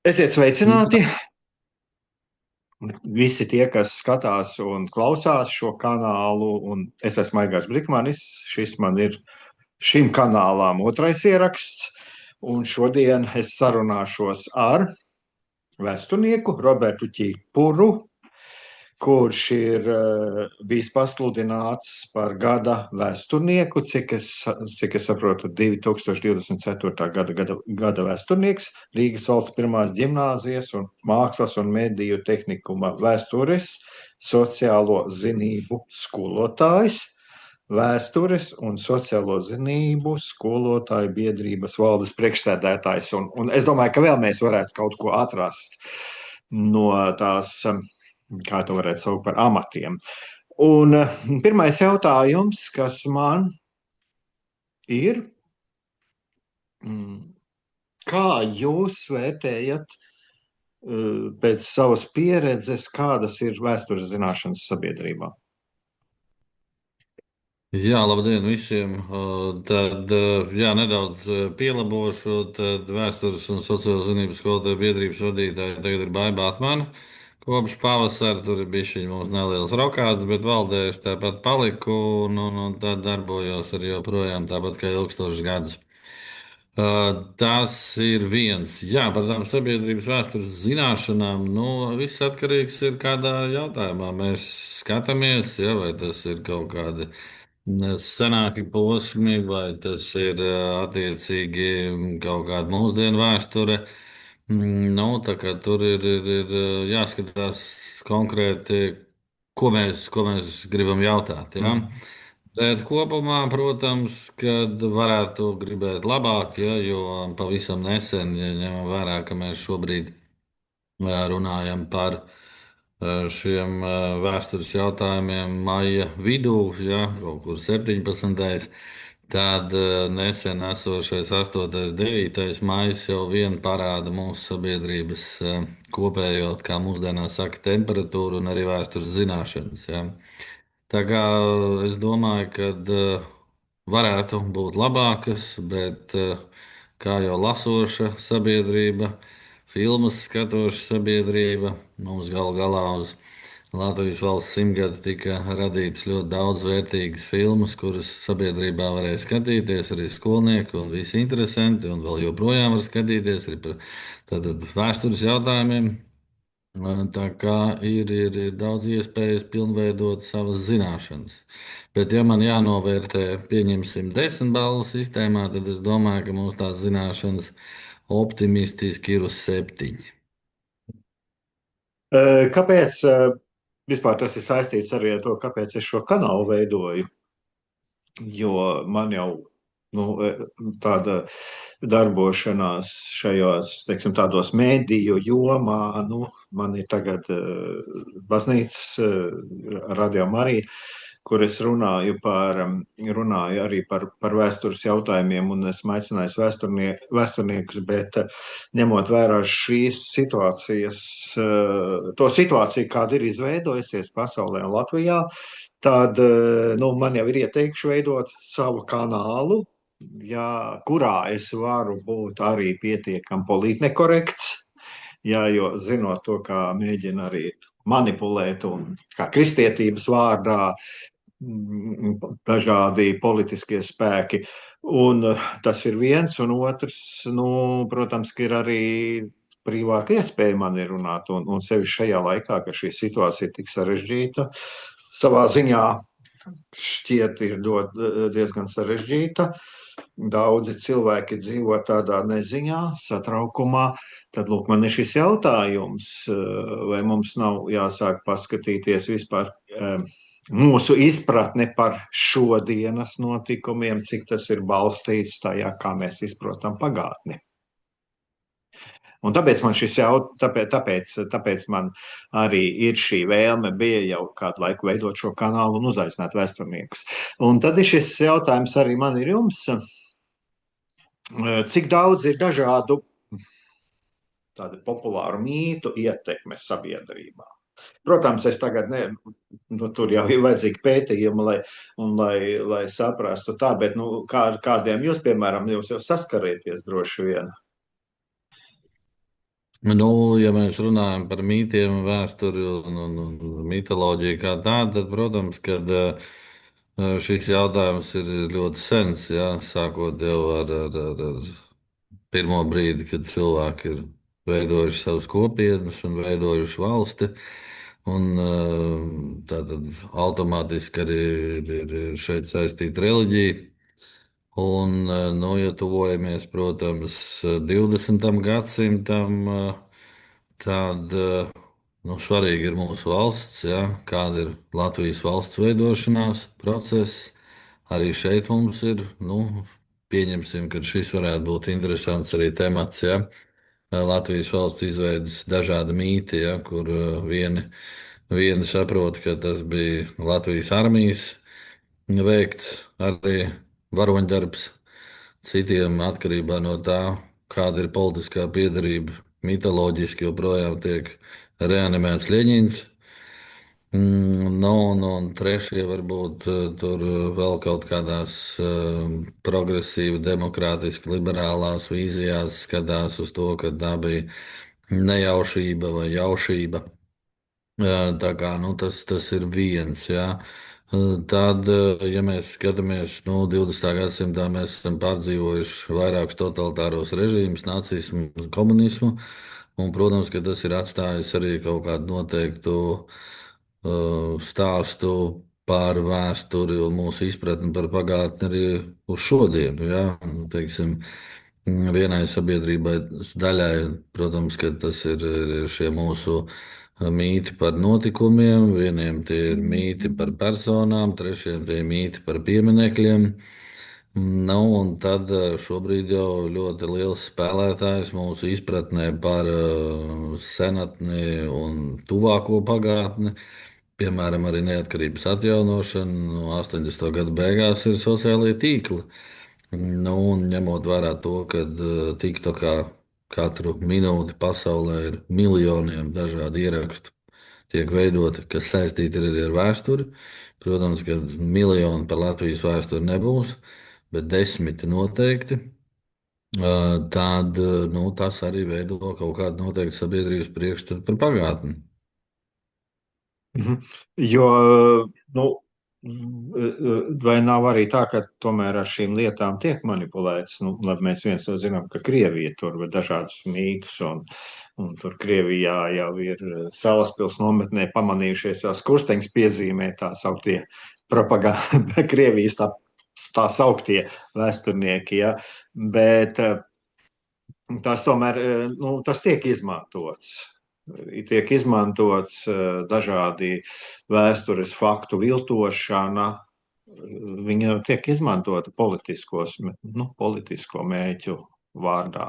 Esiet sveicināti! Visi tie, kas skatās un klausās šo kanālu, un es esmu Aigars Brikmanis. Šis man ir šim kanālām otrais ieraksts, un šodien es sarunāšos ar vēsturnieku Robertu Čipuru, kurš ir bijis pasludināts par gada vēsturnieku, cik es saprotu, 2024. gada vēsturnieks, Rīgas valsts pirmās ģimnāzijas un mākslas un mediju tehnikuma vēstures, sociālo zinību skolotājs, vēstures un sociālo zinību skolotāju biedrības valdes priekšsēdētājs. Un es domāju, ka vēl mēs varētu kaut ko atrast no tās, kā to varētu saukt par amatiem. Un pirmais jautājums, kas man ir, kā jūs vērtējat pēc savas pieredzes, kādas ir vēstures zināšanas sabiedrībā? Jā, labdien visiem! Tad, jā, nedaudz pielabošu. Tad vēstures un sociālo zinību skolotāju biedrības vadītāja tagad ir Baiba Batmana. Kopš pavasara tur ir bijis mums neliels rokāds, bet valdē es tāpat paliku un tad darbojos arī joprojām tāpat kā ilgstošus gadus. Tas ir viens. Jā, par tām sabiedrības vēstures zināšanām. Nu, viss atkarīgs ir kādā jautājumā. Mēs skatāmies, ja, vai tas ir kaut kādi senāki posmi, vai tas ir attiecīgi kaut kāda mūsdienu vēsture. Nu, tā kā tur ir jāskatās konkrēti, ko mēs gribam jautāt. Ja? Mm. Bet kopumā, protams, kad varētu gribēt labāk, ja, jo pavisam nesen, ja ņemam vērā, ka mēs šobrīd runājam par šiem vēstures jautājumiem maija vidū, ja, kaut kur 17. Tad nesen esošais 8. un 9. maijs jau vien parāda mūsu sabiedrības kopējo, kā mūsdienās saka, temperatūru un arī vēstures zināšanas. Ja. Tā kā es domāju, ka varētu būt labākas, bet kā jau lasoša sabiedrība, filmas skatoša sabiedrība, mums gal galā uz Latvijas valsts simtgadi tika radītas ļoti daudz vērtīgas filmas, kuras sabiedrībā varēja skatīties, arī skolnieki un visi interesanti, un vēl joprojām var skatīties arī par tātad vēstures jautājumiem. Tā kā ir daudz iespējas pilnveidot savas zināšanas. Bet, ja man jānovērtē, pieņemsim 10 balvu sistēmā, tad es domāju, ka mums tās zināšanas optimistiski ir uz 7. Kāpēc vispār tas ir saistīts arī ar to, kāpēc es šo kanālu veidoju? Jo man jau tāda darbošanās šajos, teiksim, tādos mediju jomā, man ir tagad baznīcas Radio Marija, kur es runāju arī par vēstures jautājumiem, un esmu aicinājis vēsturniekus, bet ņemot vērā šīs situācijas, to situāciju, kāda ir izveidojusies pasaulē un Latvijā, tad man jau ir ieteikts veidot savu kanālu, ja, kurā es varu būt arī pietiekami politnekorekts. Jā, jo zinot to, kā mēģina arī manipulēt un kā kristietības vārdā dažādi politiskie spēki. Un tas ir viens, un otrs, protams, ka ir arī brīvāka iespēja man ir runāt, un sevišķi šajā laikā, ka šī situācija ir tik sarežģīta, savā ziņā šķiet ir diezgan sarežģīta. Daudzi cilvēki dzīvo tādā neziņā, satraukumā. Tad, lūk, man ir šis jautājums, vai mums nav jāsāk paskatīties vispār mūsu izpratne par šodienas notikumiem, cik tas ir balstīts tajā, kā mēs izprotam pagātni. Un tāpēc man tāpēc man arī ir šī vēlme bija jau kādu laiku veidot šo kanālu un uzaicināt vēsturniekus. Un tad ir šis jautājums arī man ir jums. Cik daudz ir dažādu tādu populāru mītu ietekmes sabiedrībā? Protams, es tagad tur jau ir vajadzīgi pētījumi, lai saprastu tā, bet ar kādiem jūs, piemēram, jūs jau saskarieties droši vien? Nu, ja mēs runājam par mītiem, vēsturi un mitoloģiju kā tādu, tad, protams, kad šis jautājums ir ļoti sens, jā, sākot jau ar pirmo brīdi, kad cilvēki ir veidojuši savas kopienas un veidojuši valsti. Un, tātad automātiski arī ir šeit saistīta reliģija. Un, nu, ja tuvojamies, protams, 20. gadsimtam, tad nu, svarīgi ir mūsu valsts, ja, kāda ir Latvijas valsts veidošanās process. Arī šeit mums ir, nu, pieņemsim, ka šis varētu būt interesants arī temats, ja. Latvijas valsts izveidas dažādi mīti, ja, kur vieni saprot, ka tas bija Latvijas armijas veikts arī varoņdarbs, citiem atkarībā no tā, kāda ir politiskā piedarība. Mitoloģiski joprojām tiek reanimēts Ļeņins. No, un trešie varbūt tur vēl kaut kādās progresīvi, demokrātiski, liberālās vīzijās skatās uz to, ka tā bija nejaušība vai jaušība. Tā kā nu, tas ir viens. Jā. Tad, ja mēs skatāmies, nu, 20. gadsimtā mēs esam pārdzīvojuši vairākus totalitāros režīmus, nacismu, komunismu, un, protams, ka tas ir atstājis arī kaut kādu noteiktu stāstu par vēsturi un mūsu izpratni par pagātni arī uz šodienu. Ja? Nu, teiksim, vienai sabiedrībai daļai, protams, ka tas ir šie mūsu mīti par notikumiem, vieniem tie ir mīti par personām, trešiem tie ir mīti par pieminekļiem. Nu, un tad šobrīd jau ļoti liels spēlētājs mūsu izpratnē par senatni un tuvāko pagātni. Piemēram, arī neatkarības atjaunošana no 80. gadu beigās ir sociālie tīkli. Nu, un ņemot vērā to, ka TikTokā katru minūti pasaulē ir miljoniem dažādu ierakstu, tiek veidoti, kas saistīti arī ar vēsturi. Protams, ka miljoni par Latvijas vēsturi nebūs, bet desmiti noteikti. Tad nu, tas arī veido kaut kādu noteiktu sabiedrības priekšstatu par pagātni. Mhm. Jo, nu, vai nav arī tā, ka tomēr ar šīm lietām tiek manipulēts? Nu, labi, mēs viens to zinām, ka Krievija tur ir dažādus mītus, un tur Krievijā jau ir Salaspils nometnē pamanījušies jau skursteņus piezīmē tā sauktie propaganda, Krievijas tā sauktie vēsturnieki, ja? Bet tas tomēr, nu, tas tiek izmantots. Tiek izmantots dažādi vēstures faktu viltošana. Viņa tiek izmantota politisko mēķu vārdā.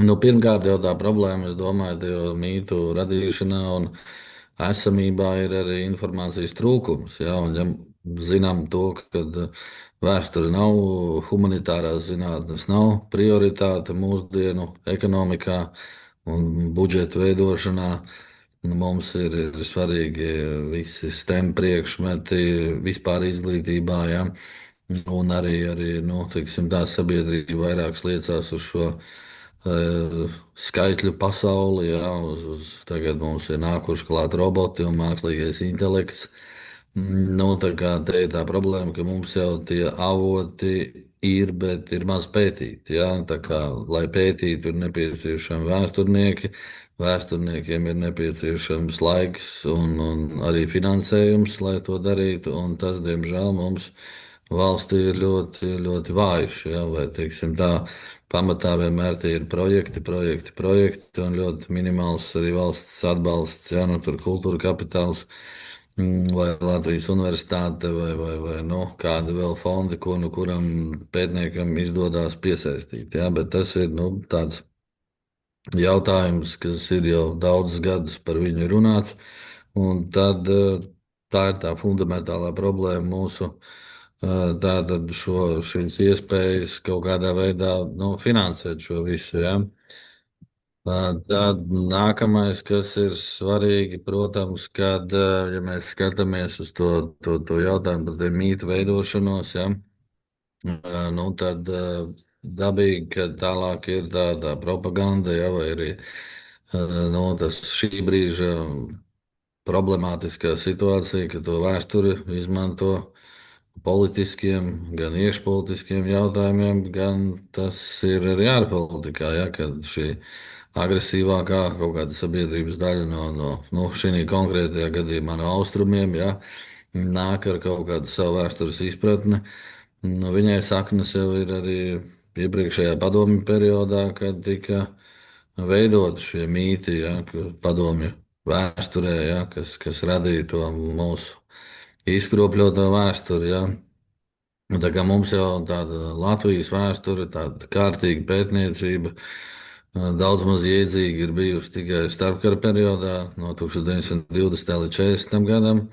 Nu, pirmkārt, jau tā problēma, es domāju, jau mītu radīšanā un esamībā ir arī informācijas trūkums. Ja, un, ja zinām to, ka vēsture nav humanitārās zinātnes, nav prioritāte mūsdienu ekonomikā un budžeta veidošanā. Mums ir svarīgi visi STEM priekšmeti vispār izglītībā, ja? Un arī nu, teiksim, tā sabiedrība vairāk liecās uz šo skaitļu pasauli. Ja? Tagad mums ir nākuši klāt roboti un mākslīgais intelekts. Nu, tā kā te ir tā problēma, ka mums jau tie avoti ir, bet ir maz pētīti. Ja? Tā kā, lai pētītu, ir nepieciešami vēsturnieki. Vēsturniekiem ir nepieciešams laiks un arī finansējums, lai to darītu. Un tas, diemžēl, mums valstī ir ļoti, ļoti vājš. Ja? Vai, teiksim, tā pamatā vienmēr tie ir projekti un ļoti minimāls arī valsts atbalsts, ja? Nu, tur kultūra kapitāls. Vai Latvijas universitāte, vai nu, kāda vēl fondi, ko nu kuram pētniekam izdodas piesaistīt. Ja? Bet tas ir nu, tāds jautājums, kas ir jau daudzus gadus par viņu runāts. Un tad tā ir tā fundamentālā problēma mūsu. Tātad šīs iespējas kaut kādā veidā nu, finansēt šo visu. Ja? Tad nākamais, kas ir svarīgi, protams, kad ja mēs skatāmies uz to jautājumu par mītu veidošanos, ja, nu, tad dabīgi, ka tālāk ir tā propaganda, ja, vai arī no, tas šī brīža problemātiskā situācija, ka to vēsturi izmanto politiskiem, gan iekšpolitiskiem jautājumiem, gan tas ir arī ārpolitikā, ja, kad šī agresīvākā kaut kāda sabiedrības daļa no šī konkrētajā gadījumā no austrumiem, ja, nāk ar kaut kādu savu vēstures izpratni. Nu, viņai saknes jau ir arī iepriekšējā padomju periodā, kad tika veidot šie mīti, ja, padomju vēsturē, ja, kas radīja to mūsu izkropļoto vēsturi. Ja. Un tā kā mums jau tāda Latvijas vēsture, tāda kārtīga pētniecība, daudz maz iedzīga ir bijusi tikai starpkara periodā, no 1920. līdz 40. gadam.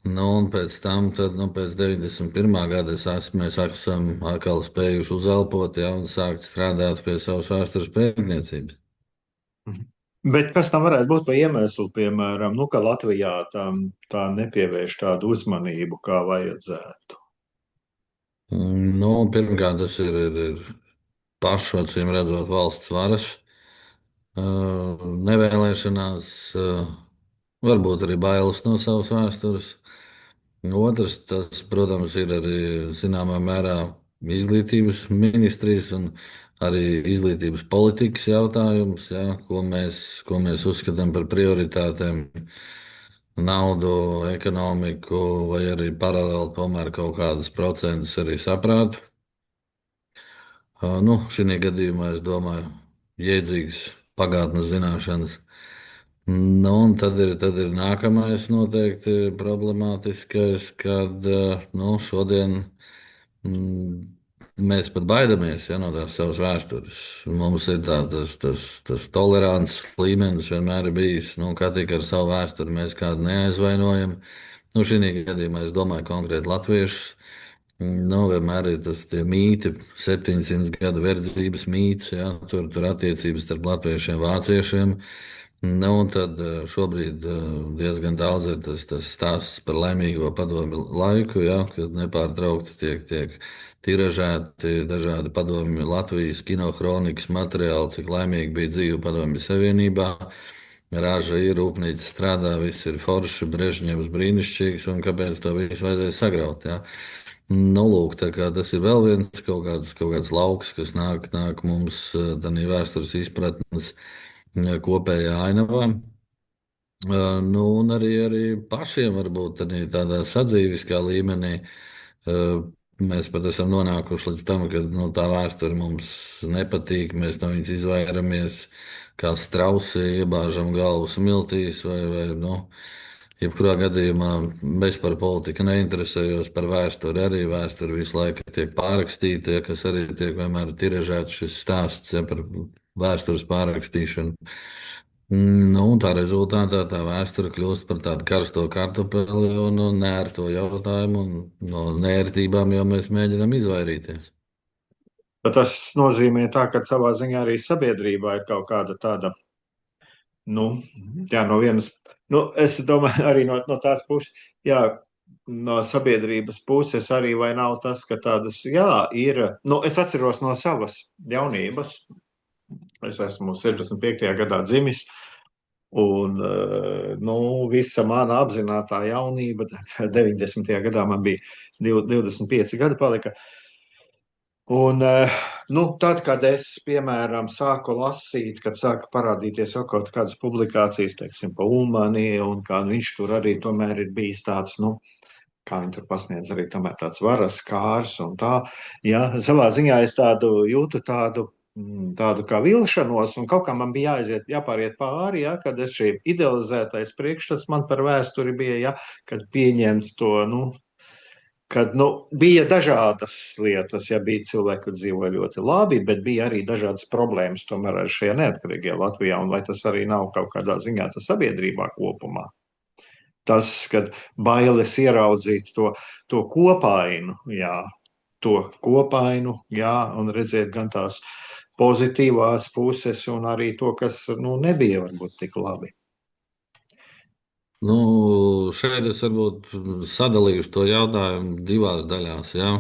Nu, un pēc tam, tad, nu, pēc 91. gada mēs esam atkal spējuši uzelpot, ja, un sākt strādāt pie savas vēstures pētniecības. Mhm. Bet kas tam varētu būt par iemeslu, piemēram, nu, ka Latvijā tam tā nepievērš tādu uzmanību, kā vajadzētu? Nu, pirmkārt, tas ir pašu acīm redzot valsts varas nevēlēšanās, varbūt arī bailes no savas vēstures. Otrs, tas, protams, ir arī zināmā mērā izglītības ministrijas un arī izglītības politikas jautājums, ja, ko mēs uzskatām par prioritātēm. Naudu, ekonomiku vai arī paralēli tomēr kaut kādas procentus arī saprātu. Nu, šī gadījumā es domāju, jēdzīgas pagātnes zināšanas. Nu, un tad ir nākamais noteikti problemātiskais, kad nu, šodien mm, mēs pat baidāmies, ja, no tās savas vēstures. Mums ir tas tolerants līmenis vienmēr ir bijis, nu, kā tik ar savu vēsturi mēs kādu neaizvainojam. Nu, šī gadījumā es domāju konkrēti latviešus. Nu, vienmēr ir tas mīti, 700 gadu verdzības mīts, ja, tur attiecības starp latviešiem un vāciešiem. Nu, un tad šobrīd diezgan daudz ir tas stāsts par laimīgo padomi laiku, ja, kad nepārtraukti tiek tiražēti dažādi padomi Latvijas kinohronikas materiāli, cik laimīgi bija dzīve padomju savienībā. Raža ir, rūpnīca strādā, viss ir forši, Brežņevs brīnišķīgs, un kāpēc to visu vajadzēja sagraut? Ja? Nu, lūk, tas ir vēl viens kaut kāds lauks, kas nāk mums tādā vēstures izpratnes kopējā ainavā. Nu, un arī pašiem varbūt tādā sadzīviskā līmenī mēs pat esam nonākuši līdz tam, ka nu, tā vēsture mums nepatīk, mēs no viņas izvairamies, kā strausi iebāžam galvu smiltīs vai nu, jebkurā gadījumā es par politiku neinteresējos, par vēsturi arī. Vēsture visu laiku tiek pārrakstīta, ja, kas arī tiek vienmēr tiražēts šis stāsts, ja, par vēstures pārrakstīšanu. Nu, un tā rezultātā tā vēsture kļūst par tādu karsto kartupeli un nērto jautājumu, un no nērtībām jau mēs mēģinām izvairīties. Bet tas nozīmē tā, ka savā ziņā arī sabiedrībā ir kaut kāda tāda, nu, jā, no vienas, nu, es domāju, arī no tās puses, jā, no sabiedrības puses arī vai nav tas, ka tādas, jā, ir, nu, es atceros no savas jaunības, es esmu 65. gadā dzimis, un, nu, visa mana apzinātā jaunība, 90. gadā man bija 25 gadi palika. Un, nu, tad, kad es, piemēram, sāku lasīt, kad sāka parādīties jau kaut kādas publikācijas, teiksim, pa Ulmani, un kā viņš tur arī tomēr ir bijis tāds, nu, kā viņi tur pasniedz arī tomēr tāds varas kārs un tā, ja, savā ziņā es tādu jūtu tādu kā vilšanos, un kaut kā man bija jāpāriet pāri, ja, kad es šī idealizētais priekšstats man par vēsturi bija, ja, kad pieņemt to, nu, kad bija dažādas lietas, ja bija cilvēki, kur dzīvoja ļoti labi, bet bija arī dažādas problēmas tomēr ar šajā neatkarīgajā Latvijā, un vai tas arī nav kaut kādā ziņā tas sabiedrībā kopumā. Tas, kad bailes ieraudzīt to kopainu, jā, un redzēt gan tās pozitīvās puses, un arī to, kas nebija varbūt tik labi. Nu, šeit es varbūt sadalīšu to jautājumu divās daļās. Ja?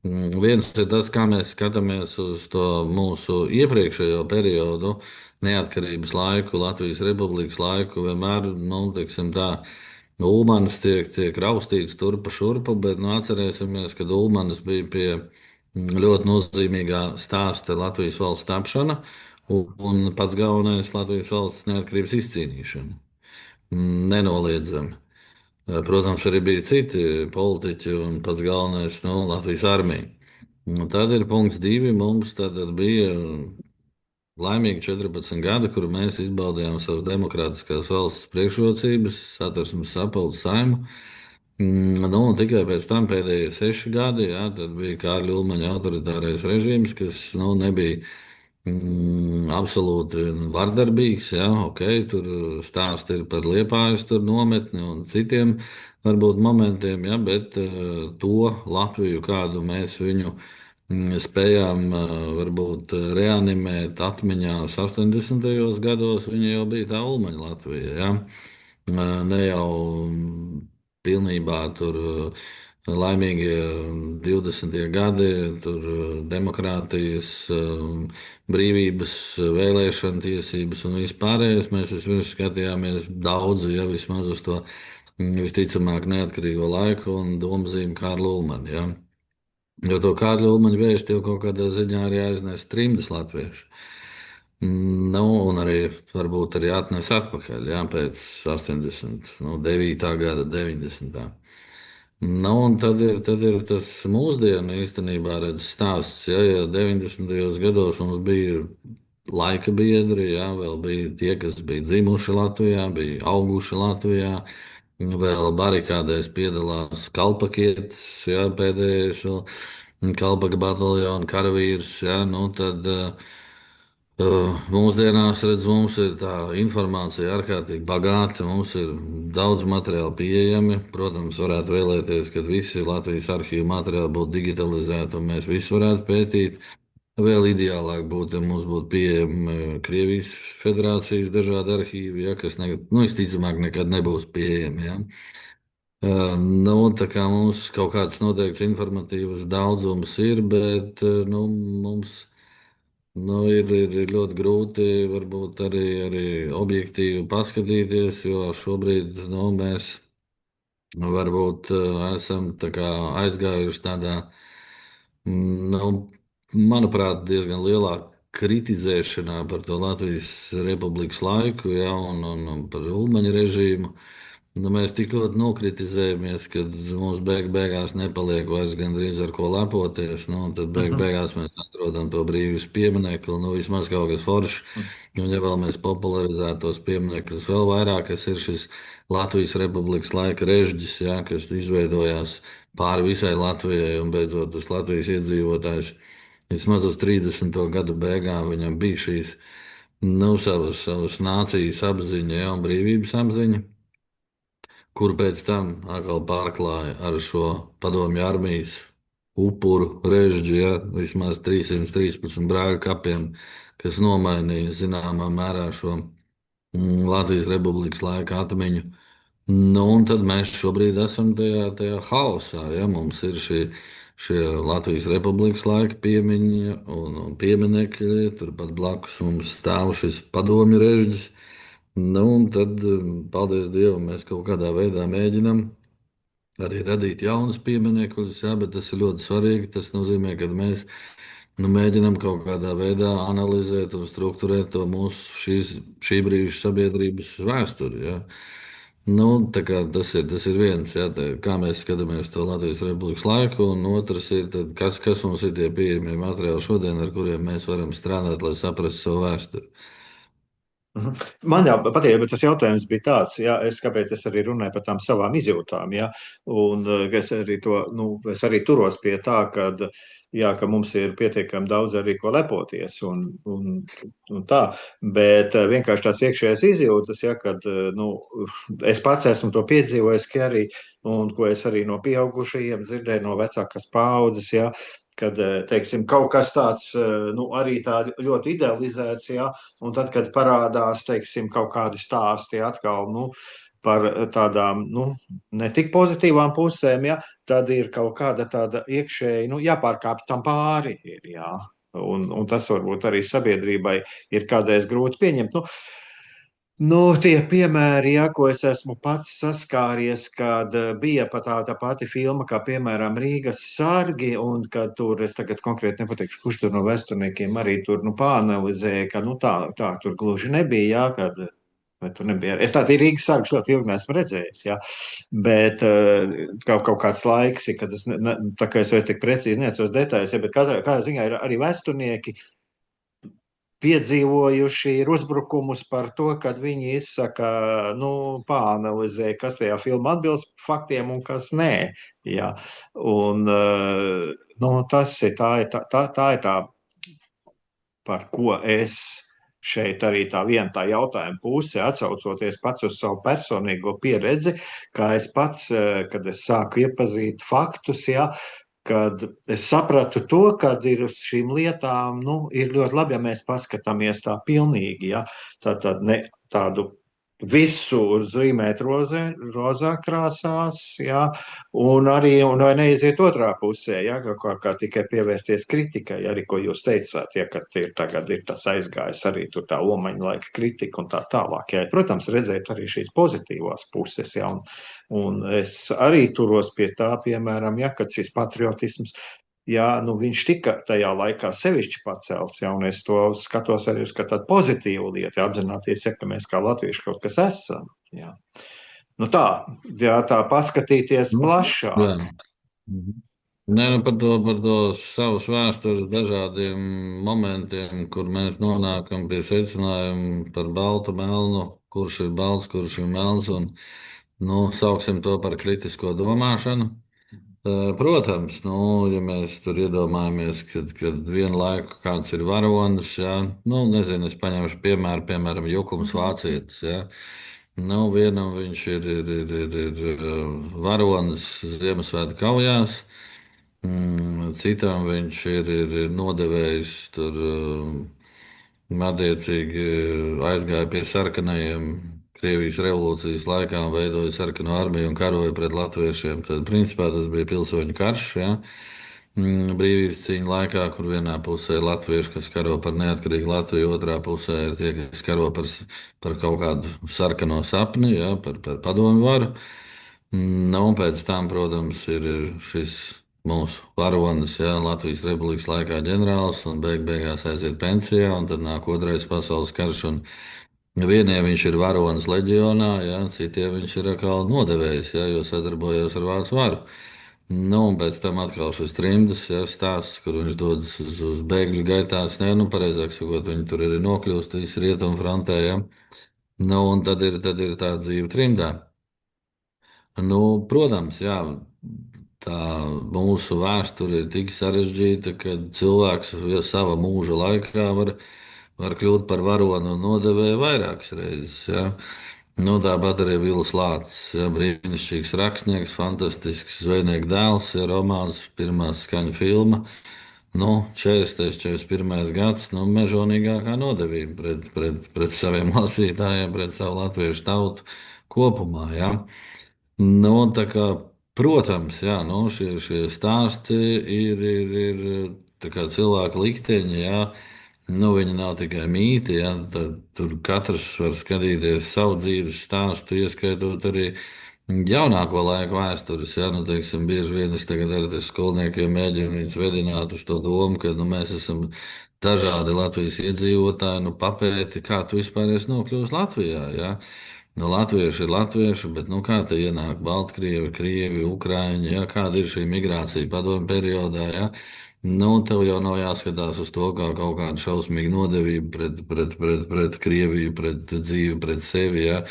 Viens ir tas, kā mēs skatāmies uz to mūsu iepriekšējo periodu, neatkarības laiku, Latvijas Republikas laiku. Vienmēr, nu, teiksim tā, Ulmanis tiek raustīts turpa šurpa, bet nu, atcerēsimies, ka Ulmanis bija pie ļoti nozīmīgā stāsta Latvijas valsts tapšana un pats galvenais Latvijas valsts neatkarības izcīnīšana. Nenoliedzami. Protams, arī bija citi politiķi un pats galvenais no Latvijas armija. Un tad ir punkts divi. Mums tad bija laimīgi 14 gadi, kur mēs izbaudījām savas demokrātiskās valsts priekšrocības, satversmes sapulces saimu. Nu, un tikai pēc tam pēdējie 6 gadi, jā, tad bija Kārļa Ulmaņa autoritārais režīms, kas nu, nebija absolūti vardarbīgs. Jā, okay, tur stāsti ir par Liepājas nometni un citiem varbūt momentiem, jā, bet to Latviju, kādu mēs viņu spējām varbūt reanimēt atmiņās 80. gados, viņa jau bija tā Ulmaņa Latvija. Ja? Ne jau pilnībā tur laimīgie 20. gadi, tur demokrātijas, brīvības, vēlēšana tiesības un vispārējais. Mēs vispirms skatījāmies daudz, ja vismaz uz to visticamāk neatkarīgo laiku un domzīmu Kārlu Ulmanu. Ja? Jo to Kārļa Ulmaņa vēstu jau kaut kādā ziņā arī aiznes trimdas latvieši. Nu, un arī varbūt arī atnes atpakaļ, jā, pēc 89. gada, 90. Nu, un tad ir tas mūsdienu īstenībā redz stāsts, ja 90. gados mums bija laika biedri, jā, vēl bija tie, kas bija dzimuši Latvijā, bija auguši Latvijā, vēl barikādēs piedalās kalpakietis, jā, pēdējais vēl kalpaka bataljona karavīrs, jā, nu tad mūsdienās, redz, mums ir tā informācija ārkārtīgi bagāta, mums ir daudz materiālu pieejami. Protams, varētu vēlēties, ka visi Latvijas arhīvu materiāli būtu digitalizēti un mēs visu varētu pētīt. Vēl ideālāk būtu, ja mums būtu pieejami Krievijas Federācijas dažādi arhīvi, ja, kas nu, visticamāk nekad nebūs pieejami. Ja. Nu, tā kā mums kaut kāds noteikts informatīvs daudzums ir, bet nu, mums nu, ir ļoti grūti varbūt arī objektīvi paskatīties, jo šobrīd nu, mēs varbūt esam tā kā aizgājuši tādā, nu, manuprāt, diezgan lielā kritizēšanā par to Latvijas Republikas laiku, ja, un par Ulmaņa režīmu. Nu, mēs tik ļoti nokritizējamies, ka mums beigās nepaliek vairs gandrīz ar ko lepoties. Nu, tad beigās mēs atrodam to brīvības pieminekli, nu vismaz kaut kas foršs. Un, ja vēl mēs popularizētu tos pieminekļus vēl vairāk, kas ir šis Latvijas Republikas laika režģis, ja, kas izveidojās pāri visai Latvijai un beidzot tas Latvijas iedzīvotājs. Vismaz uz 30. gadu beigām viņam bija šīs nu, savas nācijas apziņa, ja, un brīvības apziņa, kur pēc tam atkal pārklāja ar šo padomju armijas upuru režģi, ja, vismaz 313 brāļu kapiem, kas nomainīja zināmā mērā šo Latvijas Republikas laika atmiņu. Nu, un tad mēs šobrīd esam tajā haosā. Ja? Mums ir šie Latvijas Republikas laika piemiņa un pieminekļi, turpat blakus mums stāv šis padomju režģis. Nu, un tad, paldies Dievam, mēs kaut kādā veidā mēģinam arī radīt jaunus pieminekļus, ja? Bet tas ir ļoti svarīgi. Tas nozīmē, ka mēs mēģinam kaut kādā veidā analizēt un strukturēt to mūsu šī brīža sabiedrības vēsturi. Ja? Nu, tas ir viens, ja, kā mēs skatāmies to Latvijas Republikas laiku, un otrs ir, kas mums ir tie pieejamie materiāli šodien, ar kuriem mēs varam strādāt, lai saprastu savu vēsturi. Man jau patīk, bet tas jautājums bija tāds, ja, kāpēc es arī runāju par tām savām izjūtām. Ja, un es arī turos pie tā, ka mums ir pietiekami daudz arī ko lepoties. Un tā, bet vienkārši tās iekšējās izjūtas, ja, kad es pats esmu to piedzīvojis, un ko es arī no pieaugušajiem dzirdēju, no vecākās paaudzes. Ja, kad, teiksim, kaut kas tāds, nu, arī tā ļoti idealizēts, jā, un tad, kad parādās, teiksim, kaut kādi stāsti atkal, nu, par tādām, nu, ne tik pozitīvām pusēm, jā, tad ir kaut kāda tāda iekšēji, nu, jāpārkāpj tam pāri ir, jā. Un tas varbūt arī sabiedrībai ir kādreiz grūti pieņemt. Nu, tie piemēri, ja, ko es esmu pats saskāries, kad bija pat tā pati filma, kā piemēram Rīgas sargi, un kad tur, es tagad konkrēti nepateikšu, kurš tur no vēsturniekiem arī tur nu, pāanalizēja, ka nu, tā tur gluži nebija, jā, kad, vai tur nebija. Es tādu Rīgas sargu ļoti ilgi neesmu redzējis, jā, bet kaut kāds laiks, ir, kad es, tā kā es vairs tik precīzi neatceros detaļas, ja, bet katrā ziņā ir arī vēsturnieki, piedzīvojuši ir uzbrukumus par to, kad viņi izsaka, nu, pāanalizē, kas tajā filmā atbilst faktiem un kas nē. Jā. Un, nu, tas ir tā ir tā, par ko es šeit arī tā viena tā jautājuma puse, atsaucoties pats uz savu personīgo pieredzi, kā es pats, kad es sāku iepazīt faktus, jā, kad es sapratu to, ka ir uz šīm lietām, nu, ir ļoti labi, ja mēs paskatāmies tā pilnīgi, ja, tātad ne tādu visu zīmēt rozā krāsās, ja, un arī, un vai neiziet otrā pusē, ja, kā tikai pievērsties kritikai, arī, ko jūs teicāt, ja, ka tagad ir tas aizgājis arī tur tā omaņa laika kritika un tā tālāk, ja, protams, redzēt arī šīs pozitīvās puses, ja, un es arī turos pie tā, piemēram, ja, kad šis patriotisms, jā, nu viņš tika tajā laikā sevišķi pacelts, ja, un es to skatos arī uz kā tādu pozitīvu lietu, ja, apzināties, ja, ka mēs kā latvieši kaut kas esam. Jā. Nu tā, jā, tā paskatīties Nu, plašāk. jā. Mhm. Nē, nu par to savas vēstures dažādiem momentiem, kur mēs nonākam pie secinājuma par baltu, melnu, kurš ir balts, kurš ir melns, un, nu, sauksim to par kritisko domāšanu. Protams, nu, ja mēs tur iedomājamies, kad vienu laiku kāds ir varonis, jā, nu, nezinu, es paņemšu piemēru, piemēram, Jukums Vācietis, jā. Nu, vienam viņš ir varonis Ziemassvētku kaujās, citam viņš ir nodevējis tur attiecīgi aizgāja pie sarkanajiem Krievijas revolūcijas laikā un veidoja sarkano armiju un karoja pret latviešiem. Tad, principā, tas bija pilsoņu karš. Ja? Brīvības cīņa laikā, kur vienā pusē ir latvieši, kas karo par neatkarīgu Latviju, otrā pusē ir tie, kas karo par kaut kādu sarkano sapni, ja? Par padomu varu. Nu, un pēc tam, protams, ir šis mūsu varonis, ja, Latvijas Republikas laikā ģenerālis, un beigās aiziet pensijā, un tad nāk otrais pasaules karš. Vieniem viņš ir varonis leģionā, ja, citiem viņš ir atkal nodevējs, ja, jo sadarbojās ar vācu varu. Nu, un pēc tam atkal šis trimdas, ja, stāsts, kur viņš dodas uz bēgļu gaitās, ne, nu, pareizāk sakot, viņi tur ir nokļūst visi rietumu frontē, ja. Nu, un tad ir tā dzīve trimdā. Nu, protams, jā, tā mūsu vēsture ir tik sarežģīta, ka cilvēks savā mūža laikā var kļūt par varoni un nodevēju vairākas reizes. Ja. Nu, tāpat arī Vils Lācis, ja, brīnišķīgs rakstnieks, fantastisks zvejnieka dēls, ja, romāns, pirmā skaņa filma. Nu, 40. 41. gads, nu, mežonīgākā nodevība pret saviem lasītājiem, pret savu latviešu tautu kopumā. Ja. Nu, tā kā, protams, jā, nu, šie stāsti ir tā kā cilvēka likteņi. Jā. Nu, viņi nav tikai mīti. Jā, tur katrs var skatīties savu dzīves stāstu, ieskaitot arī jaunāko laiku vēstures. Jā, nu, teiksim, bieži vien es tagad ar skolniekiem mēģinu viņus vedināt uz to domu, ka nu, mēs esam dažādi Latvijas iedzīvotāji. Nu, papēti, kā tu vispār esi nokļuvis Latvijā. Jā. Nu, latvieši ir latvieši, bet nu, kā te ienāk Baltkrievi, Krievi, Ukrāņi, ja? Kāda ir šī migrācija padomju periodā? Ja? Nu, tev jau nav jāskatās uz to kā kaut kāda šausmīga nodevība pret Krieviju, pret dzīvi, pret sevi. Ja?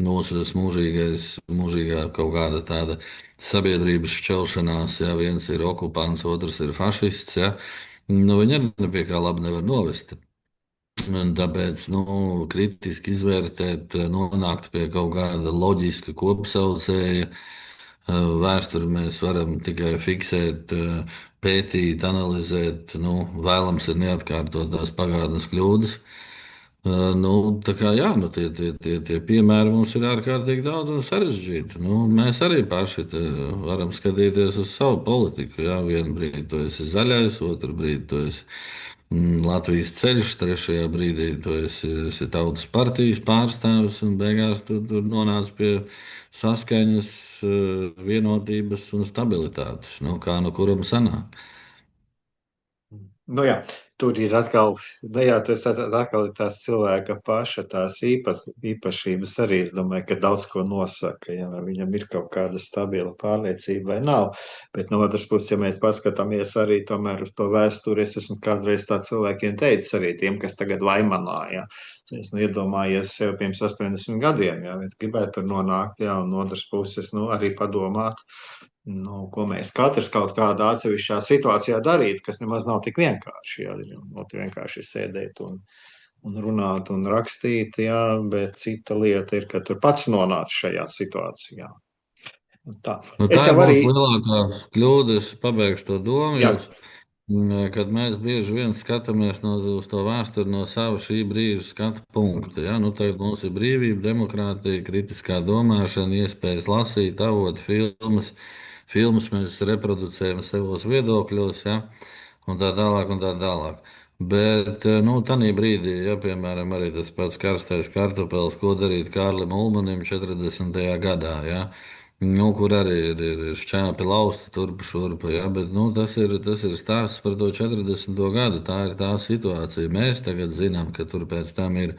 Mūsu tas mūžīgā kaut kāda tāda sabiedrības šķelšanās, ja viens ir okupants, otrs ir fašists, ja? Nu, viņi arī pie kā labi nevar novest. Un tāpēc nu, kritiski izvērtēt, nonākt pie kaut kāda loģiska kopsaucēja. Vēsturi mēs varam tikai fiksēt, pētīt, analizēt. Nu, vēlams ir neatkārtot tās pagātnes kļūdas. Nu, tā kā jā, nu, tie piemēri mums ir ārkārtīgi daudz un sarežģīti. Nu, mēs arī paši varam skatīties uz savu politiku. Jā, vienu brīdi tu esi zaļais, otru brīdi tu esi Latvijas ceļš, trešajā brīdī tu esi tautas partijas pārstāvis un beigās tu tur nonāc pie saskaņas, vienotības un stabilitātes. Nu, kā nu kuram sanāk? Nu, jā, tur ir atkal, nu, jā, atkal ir tās cilvēka paša tās īpašības arī. Es domāju, ka daudz ko nosaka, ja vai viņam ir kaut kāda stabila pārliecība vai nav. Bet no otras puses, ja mēs paskatāmies arī tomēr uz to vēsturi, es esmu kādreiz tā cilvēkiem teicis arī tiem, kas tagad laimanā, ja. Es iedomājies sev pirms 80 gadiem, ja, gribētu tur nonākt, ja, un no otras puses, nu, arī padomāt. Nu, ko mēs katrs kaut kādā atsevišķā situācijā darītu, kas nemaz nav tik vienkārši. Jā, ļoti vienkārši sēdēt un runāt un rakstīt, jā, bet cita lieta ir, ka tu pats nonāc šajā situācijā. Tā. Nu, Es tā jau ir arī, mūsu lielākā kļūda. Es pabeigšu to domu. jā, Kad mēs bieži vien skatāmies uz to vēsturi no sava šī brīža skatu punkta, ja? Nu, tagad mums ir brīvība, demokrātija, kritiskā domāšana, iespējas lasīt, avot filmas. Filmas mēs reproducējam savos viedokļos, ja? Un tā tālāk, un tā tālāk. Bet, nu, tādā brīdī, ja, piemēram, arī tas pats karstais kartupēlis, ko darīt Kārlim Ulmanim 40. gadā, ja? Nu, kur arī ir šķēpi lausti turp šurp, ja, bet nu, tas ir stāsts par to 40. gadu. Tā ir tā situācija. Mēs tagad zinām, ka tur pēc tam ir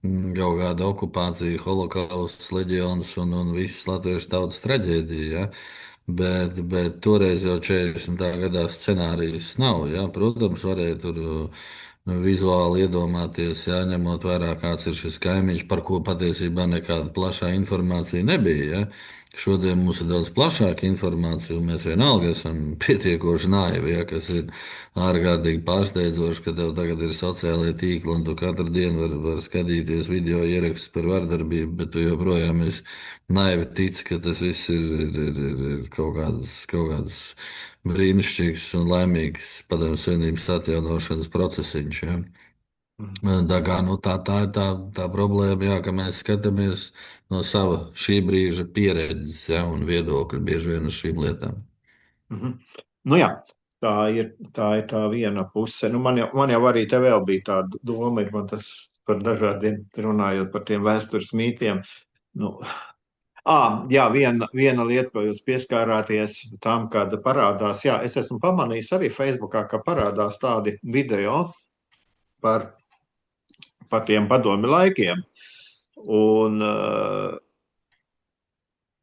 kaut kāda okupācija, holokausts, leģions un viss latviešu tautas traģēdija. Ja. Bet toreiz jau 40. gadā scenārijus nav. Ja. Protams, varēja tur vizuāli iedomāties, ja, ņemot vērā, kāds ir šis kaimiņš, par ko patiesībā nekāda plašā informācija nebija. Ja. Šodien mums ir daudz plašāka informācija, un mēs vienalga esam pietiekoši naivi, ja, kas ir ārkārtīgi pārsteidzoši, ka tev tagad ir sociālai tīkli, un tu katru dienu var skatīties video ierakstus par vardarbību, bet tu joprojām esi naivi tici, ka tas viss ir kaut kāds brīnišķīgs un laimīgs Padomju Savienības atjaunošanas procesiņš. Ja. Tā kā, nu, tā ir tā problēma, jā, ka mēs skatāmies no sava šī brīža pieredzes, ja, un viedokļa bieži vien uz šīm lietām. mhm. Nu, jā, tā ir tā viena puse. Nu, man jau arī te vēl bija tāda doma, ir man tas par dažādiem, runājot par tiem vēstures mītiem. Nu, jā, viena lieta, ko jūs pieskārāties tam, kad parādās, jā, es esmu pamanījis arī Facebookā, ka parādās tādi video par tiem padomi laikiem. Un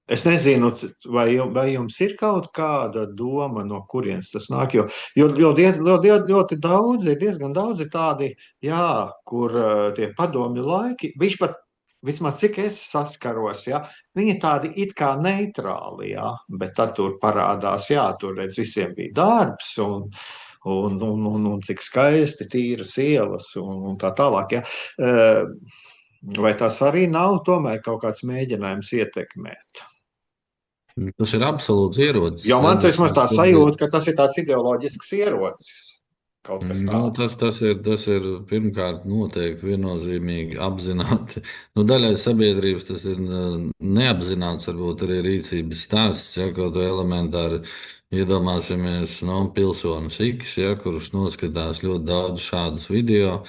es nezinu, vai jums ir kaut kāda doma, no kurienes tas nāk, jo ļoti daudz ir, diezgan daudz ir tādi, jā, kur tie padomi laiki, viņš pat vismaz cik es saskaros, ja, viņi tādi it kā neitrāli, ja, bet tad tur parādās, jā, tur redz visiem bija darbs un cik skaisti tīras ielas un tā tālāk, ja. Vai tas arī nav tomēr kaut kāds mēģinājums ietekmēt? Tas ir absolūts ierocis. Jo Ja, man tas maz tā sajūta, ka tas ir tāds ideoloģisks ierocis. Kaut kas Nu, tāds. tas ir pirmkārt noteikti viennozīmīgi apzināti. Nu, daļai sabiedrības tas ir neapzināts, varbūt arī rīcības stāsts, ja kaut kā elementāri iedomāsimies, nu, pilsonis X, ja, kurš noskatās ļoti daudz šādus video.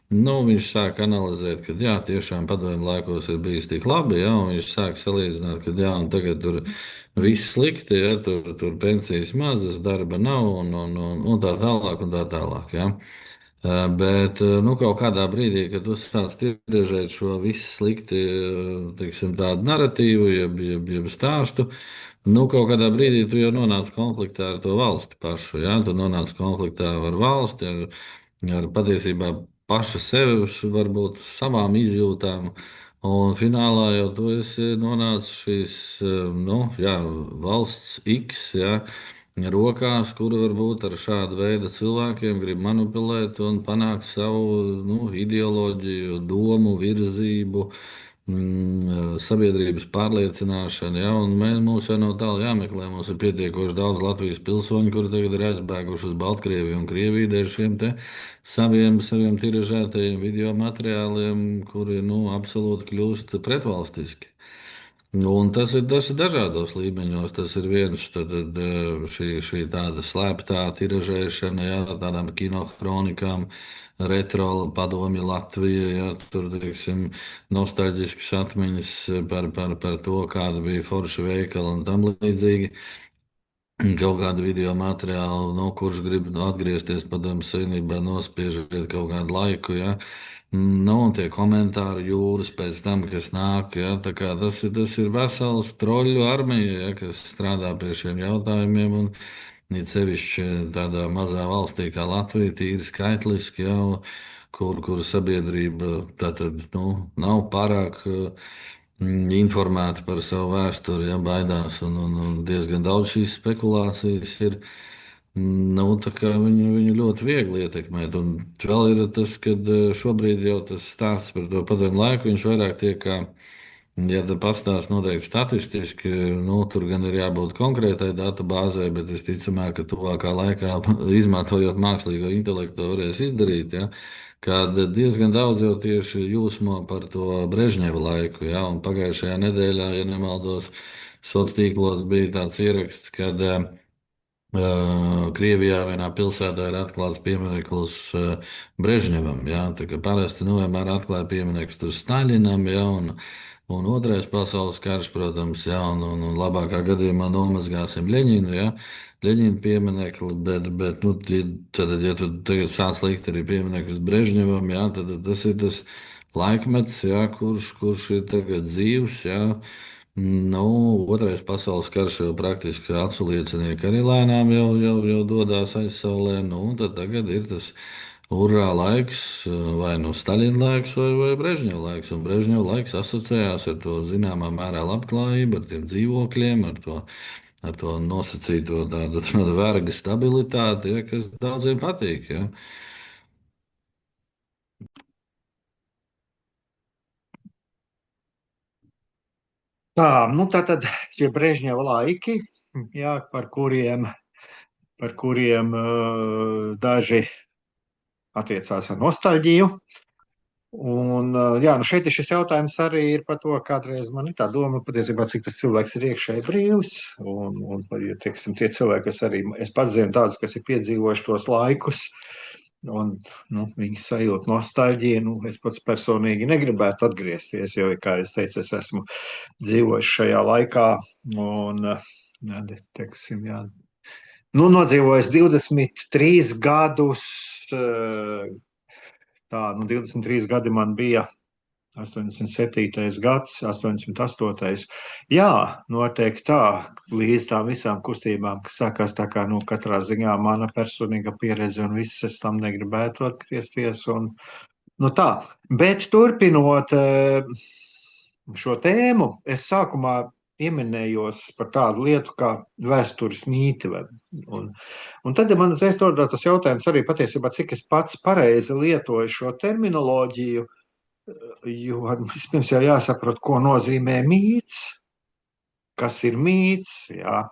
Nu, viņš sāk analizēt, ka jā, tiešām padomju laikos ir bijis tik labi, ja, un viņš sāk salīdzināt, ka jā, un tagad tur viss slikti, ja, tur pensijas mazas, darba nav un tā tālāk un tā tālāk. Ja. Bet nu, kaut kādā brīdī, kad tu sāc tiržēt šo visu slikti, teiksim, tādu narratīvu, jeb stāstu, nu, kaut kādā brīdī tu jau nonāc konfliktā ar to valsti pašu. Ja? Tu nonāc konfliktā ar valsti, ar patiesībā paša sevis, varbūt savām izjūtām. Un finālā jau tu esi nonācis šīs nu, jā, valsts X. Ja? Rokās, kura varbūt ar šādu veidu cilvēkiem grib manipulēt un panākt savu nu, ideoloģiju, domu, virzību, sabiedrības pārliecināšana, ja, un mums jau nav tālu jāmeklē. Mums ir pietiekoši daudz Latvijas pilsoņu, kuri tagad ir aizbēguši uz Baltkrieviju un Krieviju dēļ šiem te saviem tiražētajiem video materiāliem, kuri, absolūti kļūst pretvalstiski. Un tas ir dažādos līmeņos. Tas ir viens, šī tāda slēptā tiražēšana, jā, tādām kinohronikām, retro padomju Latvija, jā, tur, teiksim, nostalģiskas atmiņas par to, kāda bija forša veikala un tam līdzīgi. Kaut kādu video materiālu, no kurš grib atgriezties padomu savienībā, nospiežot kaut kādu laiku. Ja? Un tie komentāri jūras pēc tam, kas nāk, ja? Tā kā tas ir vesels troļu armija, ja? Kas strādā pie šiem jautājumiem. Un it sevišķi tādā mazā valstī kā Latvija, tīri skaitliski, ja? Kur sabiedrība tātad, nav pārāk. Informēti par savu vēsturi, ja baidās, un diezgan daudz šīs spekulācijas ir. Tā kā viņu ļoti viegli ietekmēt. Un vēl ir tas, ka šobrīd jau tas stāsts par to padomu laiku, viņš vairāk tiek kā, ja tā pastāst noteikti statistiski, tur gan ir jābūt konkrētai datubāzei, bet visticamāk, ka tuvākā laikā, izmantojot mākslīgo intelektu, varēs izdarīt. Ja? Kad diezgan daudz jau tieši jūsmo par to Brežņeva laiku, ja, un pagājušajā nedēļā, ja nemaldos, sociālos tīklos bija tāds ieraksts, kad Krievijā vienā pilsētā ir atklāts piemineklis Brežņevam. Ja, tā kā parasti vienmēr atklāja piemineklis tur Staļinam, ja, un Otrais pasaules karš, protams, ja, un labākā gadījumā nomazgāsim Ļeņinu. Ja, Ļeņina pieminekli, bet tad, ja tu tagad sāc likt arī piemineklis Brežņevam, jā, tad tas ir tas laikmets, jā, kurš ir tagad dzīvs. Jā. Otrais pasaules karš jau praktiski acu liecinieki arī lēnām jau dodas aizsaulē. Tad tagad ir tas urā laiks, vai nu Staļina laiks, vai Brežņeva laiks. Un Brežņeva laiks asociējās ar to zināmā mērā labklājību, ar tiem dzīvokļiem, ar to nosacīto tādu verga stabilitāti, ja, kas daudziem patīk. Ja. Tā, tātad šie Brežņeva laiki, jā, par kuriem daži attiecās ar nostalģiju. Un, jā, šeit ir šis jautājums arī ir par to, kādreiz man ir tā doma, patiesībā, cik tas cilvēks ir iekšēji brīvs. Un ja, teiksim, tie cilvēki, kas arī, es pats zinu tādus, kas ir piedzīvojuši tos laikus, un viņi sajūt nostalģiju. Es pats personīgi negribētu atgriezties, jo, kā es teicu, es esmu dzīvojis šajā laikā un, jā, teiksim, jā, nodzīvojis 23 gadus. Tā, 23 gadi man bija 87. gads, 88. Jā, noteikti tā, līdz tām visām kustībām, kas sākās tā kā, katrā ziņā mana personīga pieredze un viss, es tam negribētu atgriezties. Tā, bet turpinot šo tēmu, es sākumā pieminējos par tādu lietu kā vēstures mīti. Un tad man uzreiz rodās tas jautājums arī patiesībā, cik es pats pareizi lietoju šo terminoloģiju, jo vispirms jau jāsaprot, ko nozīmē mīts, kas ir mīts, jā.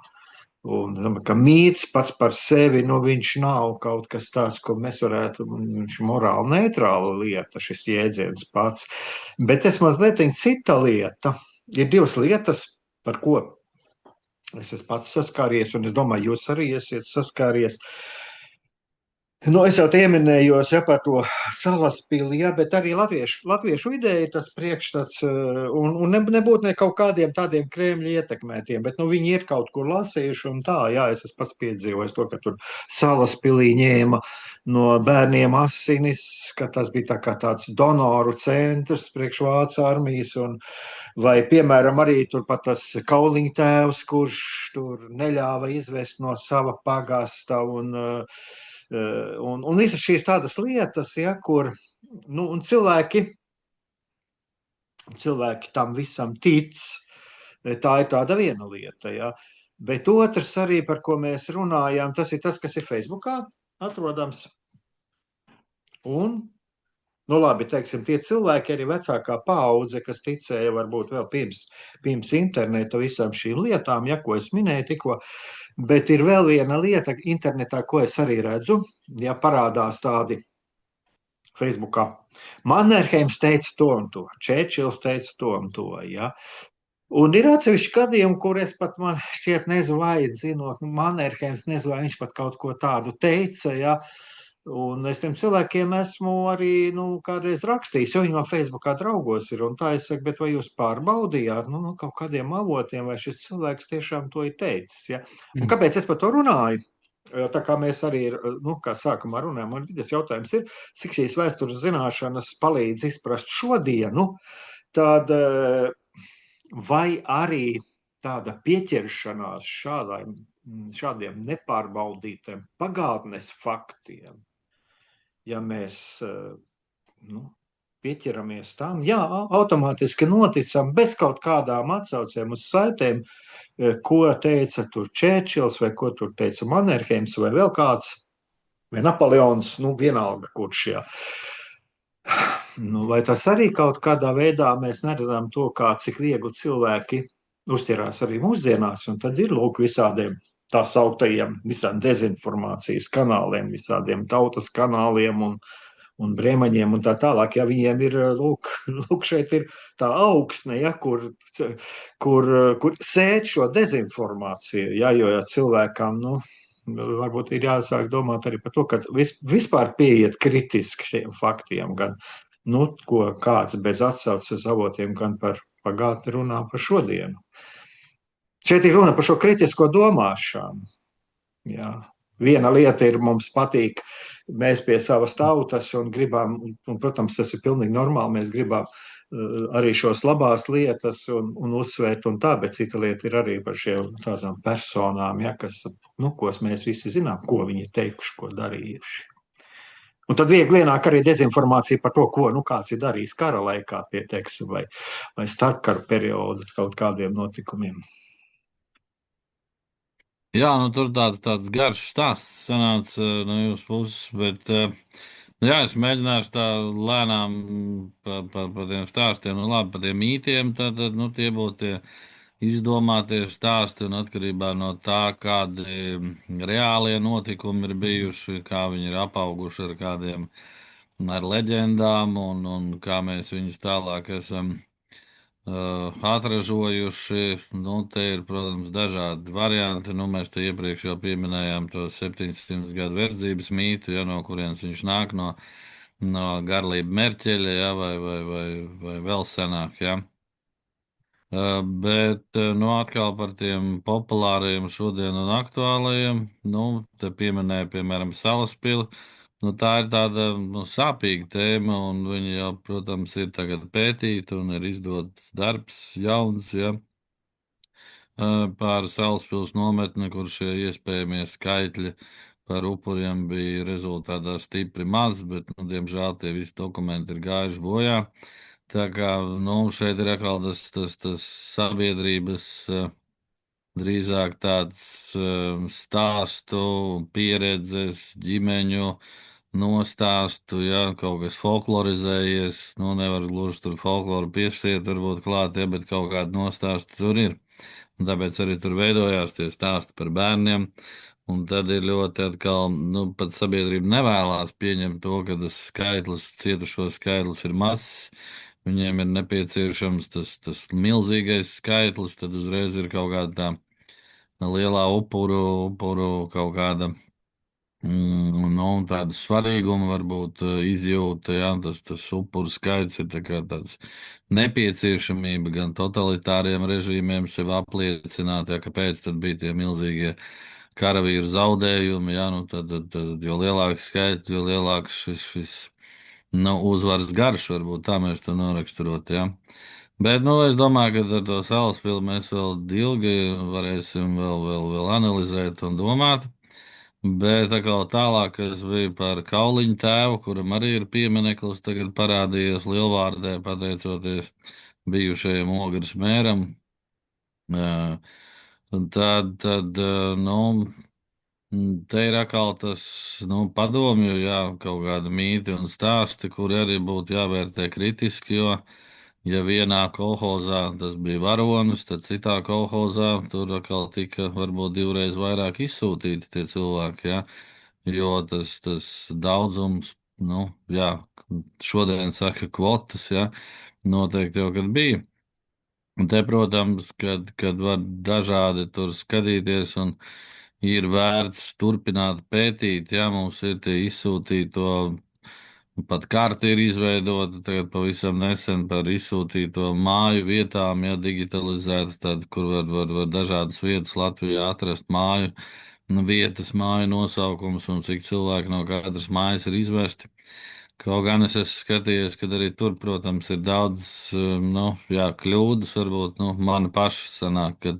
Un, ka mīts pats par sevi, viņš nav kaut kas tāds, ko mēs varētu, viņš ir morāli neitrāla lieta, šis jēdziens pats. Bet es mazliet cita lieta. Ir divas lietas, par ko es esmu pats saskāries, un es domāju, jūs arī esat saskāries. Es jau pieminējos par to salaspili, bet arī latviešu ideja ir tas priekšstats, un nebūtu ne kaut kādiem tādiem Kremļa ietekmētiem, bet viņi ir kaut kur lasījuši, un tā, jā, es esmu pats piedzīvojis to, ka tur salaspilī ņēma no bērniem asinis, ka tas bija tāds donoru centrs priekš Vācu armijas, vai, piemēram, arī turpat tas Kauliņa tēvs, kurš tur neļāva izvest no sava pagasta, un visas šīs tādas lietas, ja, kur cilvēki tam visam tic. Tā ir tāda viena lieta. Ja. Bet otrs arī, par ko mēs runājām, tas ir tas, kas ir Facebookā atrodams. Un Nu, labi, teiksim, tie cilvēki, arī vecākā paudze, kas ticēja varbūt vēl pirms interneta visām šīm lietām, ja, ko es minēju tikko, bet ir vēl viena lieta internetā, ko es arī redzu, ja parādās tādi Facebookā. Mannerheims teica to un to, Čērčils teica to un to, ja. Un ir atsevišķi gadījumi, kur es pat man šķiet nezinu, vai zinot, nu, Mannerheims nezinu, vai viņš pat kaut ko tādu teica, ja. Un es tiem cilvēkiem esmu arī kādreiz rakstījis, jo viņi man Facebookā draugos ir. Un tā es saku, bet vai jūs pārbaudījāt kaut kādiem avotiem, vai šis cilvēks tiešām to ir teicis? Ja? Un kāpēc es par to runāju? Jo tā kā mēs arī, kā sākumā runājam, man vidas jautājums ir, cik šīs vēstures zināšanas palīdz izprast šodienu, tad vai arī tāda pieķeršanās šādiem nepārbaudītiem pagātnes faktiem, ja mēs pieķeramies tam, jā, automātiski noticam bez kaut kādām atsaucēm uz saitēm, ko teica tur Čērčils, vai ko tur teica Mannerheims, vai vēl kāds, vai Napoleons, vienalga, kurš jā. Vai tas arī kaut kādā veidā mēs neredzam to, cik viegli cilvēki uztverās arī mūsdienās, un tad ir lūk visādiem tā sauktajiem visām dezinformācijas kanāliem, visādiem tautas kanāliem un brēmaņiem un tā tālāk. Ja viņiem ir, lūk šeit ir tā augsne, ja, kur sēt šo dezinformāciju, ja, jo cilvēkam, varbūt ir jāsāk domāt arī par to, ka vispār pieiet kritiski šiem faktiem, gan, ko kāds bez atsauces avotiem, gan par pagātni runā par šodienu. Šeit ir runa par šo kritisko domāšanu. Jā. Viena lieta ir, mums patīk, mēs pie savas tautas un gribam, un, protams, tas ir pilnīgi normāli, mēs gribam arī šos labās lietas un uzsvērt un tā, bet cita lieta ir arī par šiem tādām personām, ja, kas, kos mēs visi zinām, ko viņi ir teikuši, ko darījuši. Un tad viegli ienāk arī dezinformācija par to, ko kāds ir darījis kara laikā, teiksim, vai starpkara periodu kaut kādiem notikumiem. Jā, tur tāds garš stāsts sanāca no jūsu puses, bet jā, es mēģināšu tā lēnām pa tiem stāstiem, labi, pa tiem mītiem, tad tie būtu tie izdomātie stāsti un atkarībā no tā, kādi reālie notikumi ir bijuši, kā viņi ir apauguši ar kādiem ar leģendām un kā mēs viņus tālāk esam atražojuši. Te ir, protams, dažādi varianti. Mēs te iepriekš jau pieminējām to 700 gadu verdzības mītu, ja, no kurienes viņš nāk, no garlība Merķeļa, ja, vai vēl senāk. Ja. Bet atkal par tiem populāriem šodien un aktuālajiem, te pieminēja, piemēram, Salaspili. Tā ir tāda sāpīga tēma, un viņa jau, protams, ir tagad pētīta un ir izdots darbs jauns, ja, par Salaspils nometni, kur šie iespējamie skaitļi par upuriem bija rezultātā stipri maz, bet, diemžēl, tie visi dokumenti ir gājuši bojā. Tā kā, šeit ir atkal tas sabiedrības drīzāk tāds stāstu, pieredzes, ģimeņu nostāstu, ja kaut kas folklorizējies, nevar gluži tur folkloru piesiet, varbūt klāt, ja, bet kaut kāda nostāsta tur ir. Un tāpēc arī tur veidojās tie stāsti par bērniem. Un tad ir ļoti atkal, pat sabiedrība nevēlās pieņemt to, ka tas skaitlis, cietušo skaitlis ir mazs. Viņiem ir nepieciešams tas milzīgais skaitlis, tad uzreiz ir kaut kāda tā lielā upuru kaut kāda tāda svarīguma varbūt izjūta, ja, tas upuru skaits ir tāds nepieciešamība gan totalitāriem režīmiem sev apliecināt, ja, kāpēc tad bija tie milzīgie karavīru zaudējumi, ja, tad jo lielāks skaits, jo lielāks šis uzvaras garš, varbūt tā mēs to noraksturot, ja. Bet, es domāju, ka ar to Salaspili mēs vēl ilgi varēsim vēl analizēt un domāt. Bet atkal tālāk, kas bija par Kauliņu tēvu, kuram arī ir piemineklis, tagad parādījies Lielvārdē, pateicoties bijušajam Ogres mēram. Un tad Te ir atkal tas, padomju, jā, kaut kāda mīti un stāsti, kuri arī būtu jāvērtē kritiski, jo, ja vienā kolhozā tas bija varonis, tad citā kolhozā tur atkal tika varbūt divreiz vairāk izsūtīti tie cilvēki, jā, jo tas daudzums, jā, šodien saka kvotas, jā, noteikti jau, kad bija. Un te, protams, kad var dažādi tur skatīties un ir vērts turpināt pētīt, ja mums ir tie izsūtīto, pat karti ir izveidota, tagad pavisam nesen par izsūtīto māju vietām, ja digitalizēta, tad, kur var dažādas vietas Latvijā atrast māju, vietas, māju nosaukums un cik cilvēki no katras mājas ir izvesti. Kaut gan es esmu skatījies, ka arī tur, protams, ir daudz, jā, kļūdas, varbūt, mana paša sanāk, kad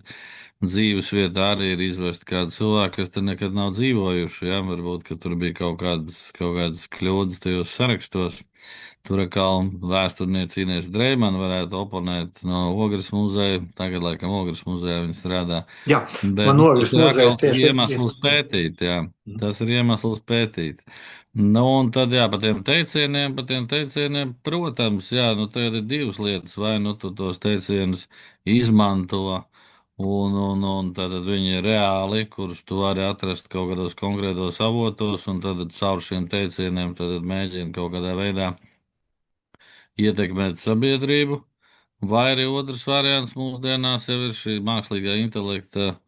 dzīves vietā arī ir izvest kādu cilvēku, kas tur nekad nav dzīvojuši, jā, varbūt, ka tur bija kaut kādas kļūdas tajos sarakstos. Tur atkal vēsturniece Inês Dreimana varētu oponēt no Ogres muzeja, tagad, laikam, Ogres muzejā viņa strādā. Jā, Bet man tas Ogres ir muzejs atkal tieši iemesls pētīt, jā. Tas ir iemesls pētīt. Un tad, jā, par tiem teicieniem, protams, jā, tagad ir divas lietas. Vai nu tu tos teicienus izmanto, un tad viņi ir reāli, kurus tu vari atrast kaut kādos konkrētos avotos, un tad caur šiem teicieniem tad mēģini kaut kādā veidā ietekmēt sabiedrību. Vai arī otrs variants mūsdienās jau ir šī mākslīgā intelekta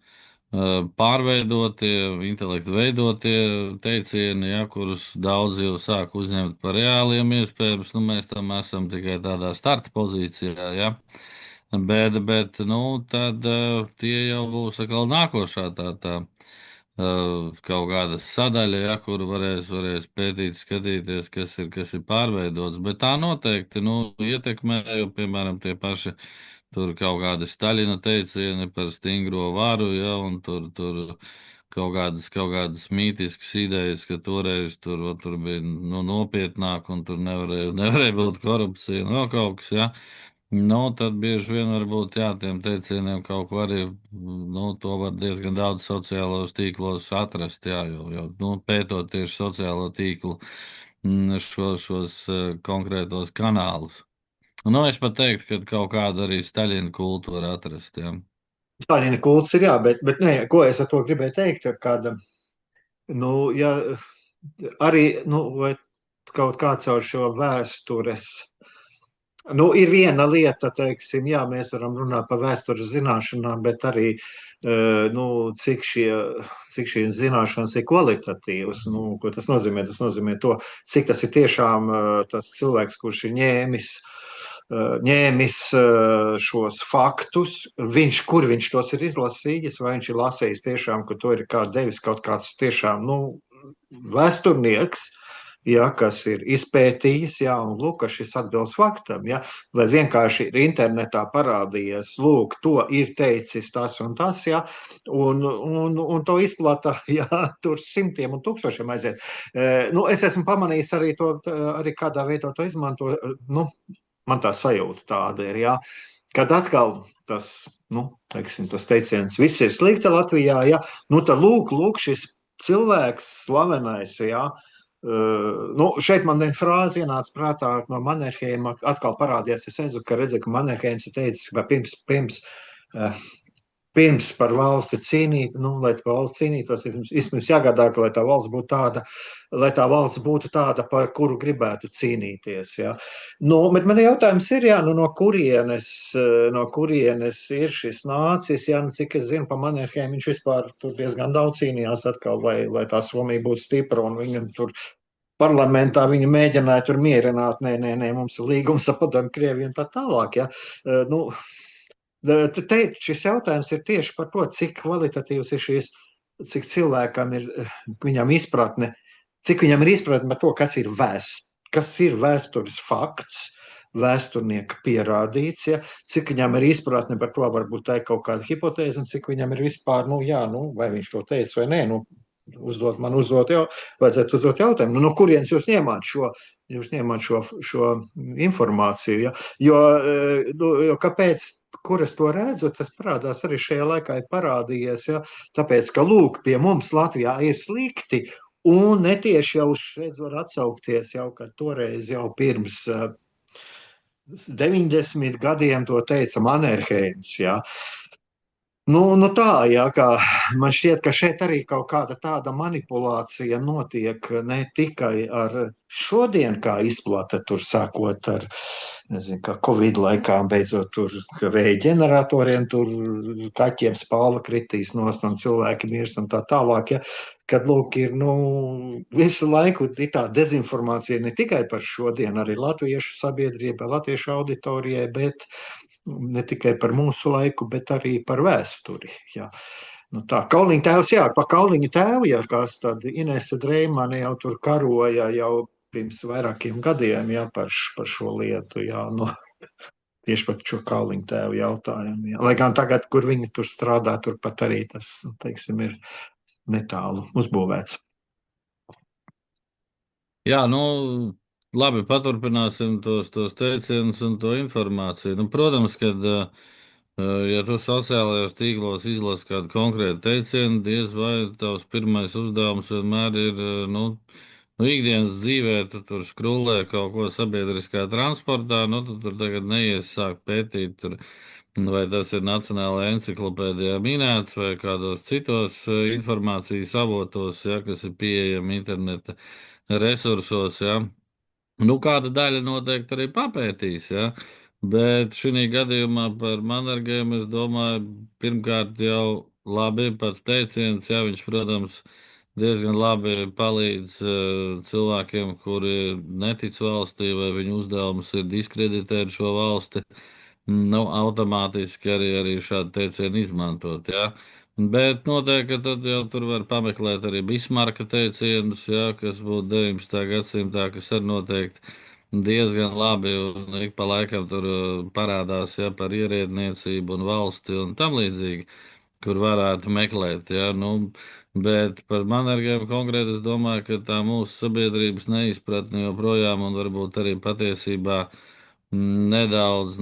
pārveidotie, intelektu veidotie teicieni, ja, kurus daudz jau sāk uzņemt par reāliem iespējams. Mēs tam esam tikai tādā starta pozīcijā, ja. Bet tad tie jau būs atkal nākošā tā kaut kāda sadaļa, ja, kuru varēs pētīt, skatīties, kas ir pārveidots. Bet tā noteikti ietekmē, jo, piemēram, tie paši tur kaut kādi Staļina teicieni par stingro varu, ja, un tur kaut kādas mītiskas idejas, ka toreiz tur bija nopietnāk un tur nevarēja būt korupcija un vēl kaut kas, ja. Tad bieži vien varbūt, jā, tiem teicieniem kaut ko arī, to var diezgan daudz sociālos tīklos atrast, jā, jo pētot tieši sociālo tīklu šos konkrētos kanālus. Es pat teiktu, ka kaut kādu arī Staļina kultu var atrast, jā. Stāļina kults ir, jā, bet nē, ko es ar to gribēju teikt, kāda, ja arī, vai kaut kā caur šo vēstures. Ir viena lieta, teiksim, jā, mēs varam runāt par vēstures zināšanām, bet arī, cik šīs zināšanas ir kvalitatīvas, ko tas nozīmē? Tas nozīmē to, cik tas ir tiešām tas cilvēks, kurš ir ņēmis šos faktus, kur viņš tos ir izlasījis, vai viņš ir lasījis tiešām, ka to ir devis kaut kāds tiešām, vēsturnieks, ja, kas ir izpētījis, ja, un lūk, ka šis atbilst faktam, ja, vai vienkārši ir internetā parādījies, lūk, to ir teicis tas un tas, ja, un to izplata, ja, tur simtiem un tūkstošiem aiziet. Es esmu pamanījis arī to, arī kādā veidā to izmanto, man tā sajūta tāda ir, ja, kad atkal tas, teiksim, tas teiciens, viss ir slikti Latvijā, ja, tad lūk, šis cilvēks slavenais, ja, šeit man viena frāze ienāca prātā no Mannerheima, atkal parādījās, es redzu, ka Mannerheims ir teicis, ka pirms par valsti cīnīt, lai tā valsts cīnītos, vispirms jāgādā, ka lai tā valsts būtu tāda, par kuru gribētu cīnīties. Ja. Bet man jautājums ir, no kurienes ir šis nācis, cik es zinu, pa Mannerheimu viņš vispār tur diezgan daudz cīnījās atkal, lai tā Somija būtu stipra, un viņam tur parlamentā viņa mēģināja tur mierināt, nē, mums ir līgums ar Padomju Krieviju un tā tālāk. Ja. Te šis jautājums ir tieši par to, cik kvalitatīvs ir šīs, cik cilvēkam ir viņam izpratne, cik viņam ir izpratne par to, kas ir vēstures fakts, vēsturnieka pierādīts, ja, cik viņam ir izpratne par to, varbūt tā ir kaut kāda hipotēze, un cik viņam ir vispār, vai viņš to teica vai nē, vajadzētu uzdot jautājumu, no kurienes jūs ņēmāt šo informāciju, ja, jo kāpēc kur es to redzu, tas parādās arī šajā laikā, ir parādījies. Ja? Tāpēc, ka lūk, pie mums Latvijā ir slikti, un netieši jau šeit var atsaukties jau, ka toreiz jau pirms 90 gadiem to teica Manerheims. Ja? Nu tā, jā, kā man šķiet, ka šeit arī kaut kāda tāda manipulācija notiek ne tikai ar šodien, kā izplata tur sākot ar, nezinu, kā Covid laikā, beidzot tur ka vēja ģeneratoriem, tur kaķiem spāla kritīs nost un cilvēki mirst un tā tālāk, ja, kad, lūk, ir, nu, visu laiku ir tā dezinformācija ne tikai par šodien, arī latviešu sabiedrībai, latviešu auditorijai, bet ne tikai par mūsu laiku, bet arī par vēsturi. Jā. Nu tā, Kauliņa tēvs, jā, pa Kauliņa tēvu, ja kāds tad Inese Dreimane jau tur karoja jau pirms vairākiem gadiem, jā, par šo lietu, jā, nu, tieši par šo Kauliņa tēvu jautājumu, jā. Lai gan tagad, kur viņi tur strādā, turpat arī tas, teiksim, ir netālu uzbūvēts. Jā, nu, labi, paturpināsim tos teicienus un to informāciju. Nu, protams, kad, ja tu sociālajos tīklos izlasi kādu konkrētu teicienu, diez vai tavs pirmais uzdevums vienmēr ir, nu ikdienas dzīvē, tu tur skrūlē kaut ko sabiedriskā transportā, nu, tu tur tagad neies sākt pētīt, tur, vai tas ir Nacionālajā enciklopēdijā minēts vai kādos citos informācijas avotos, ja, kas ir pieejami interneta resursos, ja. Nu, kāda daļa noteikti arī papētīs, ja. Bet šī gadījumā par Manergiem es domāju, pirmkārt jau labi pats teiciens, ja viņš, protams, diezgan labi palīdz cilvēkiem, kuri netic valstī, vai viņu uzdevums ir diskreditēt šo valsti. Nu, automātiski arī šādu teicienu izmantot, ja. Bet noteikti, ka tad jau tur var pameklēt arī Bismarka teicienus, jā, kas būtu 19. gadsimtā, kas arī noteikti diezgan labi, un ik pa laikam tur parādās, jā, par ierēdniecību un valsti un tam līdzīgi, kur varētu meklēt, jā, nu, bet par Manergiem konkrēti es domāju, ka tā mūsu sabiedrības neizpratne joprojām un varbūt arī patiesībā nedaudz,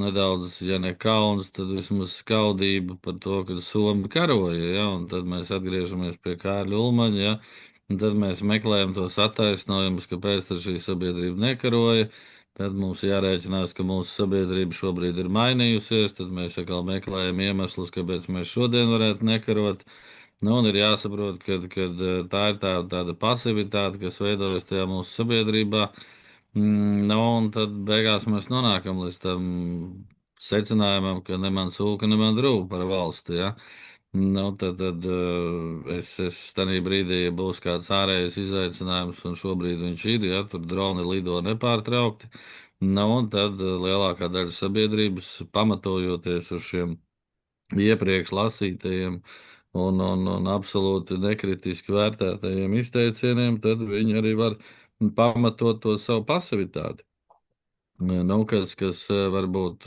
ja ne kauns, tad vismaz skaudība par to, ka Somi karoja, ja, un tad mēs atgriežamies pie Kārļa Ulmaņa, ja, un tad mēs meklējam tos attaisnojumus, kāpēc tad šī sabiedrība nekaroja, tad mums jārēķinās, ka mūsu sabiedrība šobrīd ir mainījusies, tad mēs atkal meklējam iemeslus, kāpēc mēs šodien varētu nekarot, nu, un ir jāsaprot, ka tā ir tāda pasivitāte, kas veidojas tajā mūsu sabiedrībā. Nu, un tad beigās mēs nonākam līdz tam secinājumam, ka ne man sūka, ne man drūpa par valsti. Ja? Nu, tad es tajā brīdī, ja būs kāds ārējais izaicinājums, un šobrīd viņš ir, ja tur droni lido nepārtraukti, nu, un tad lielākā daļa sabiedrības, pamatojoties uz šiem iepriekš lasītajiem un absolūti nekritiski vērtētajiem izteicieniem, tad viņi arī var pamatot to savu pasivitāti. Nu, kas varbūt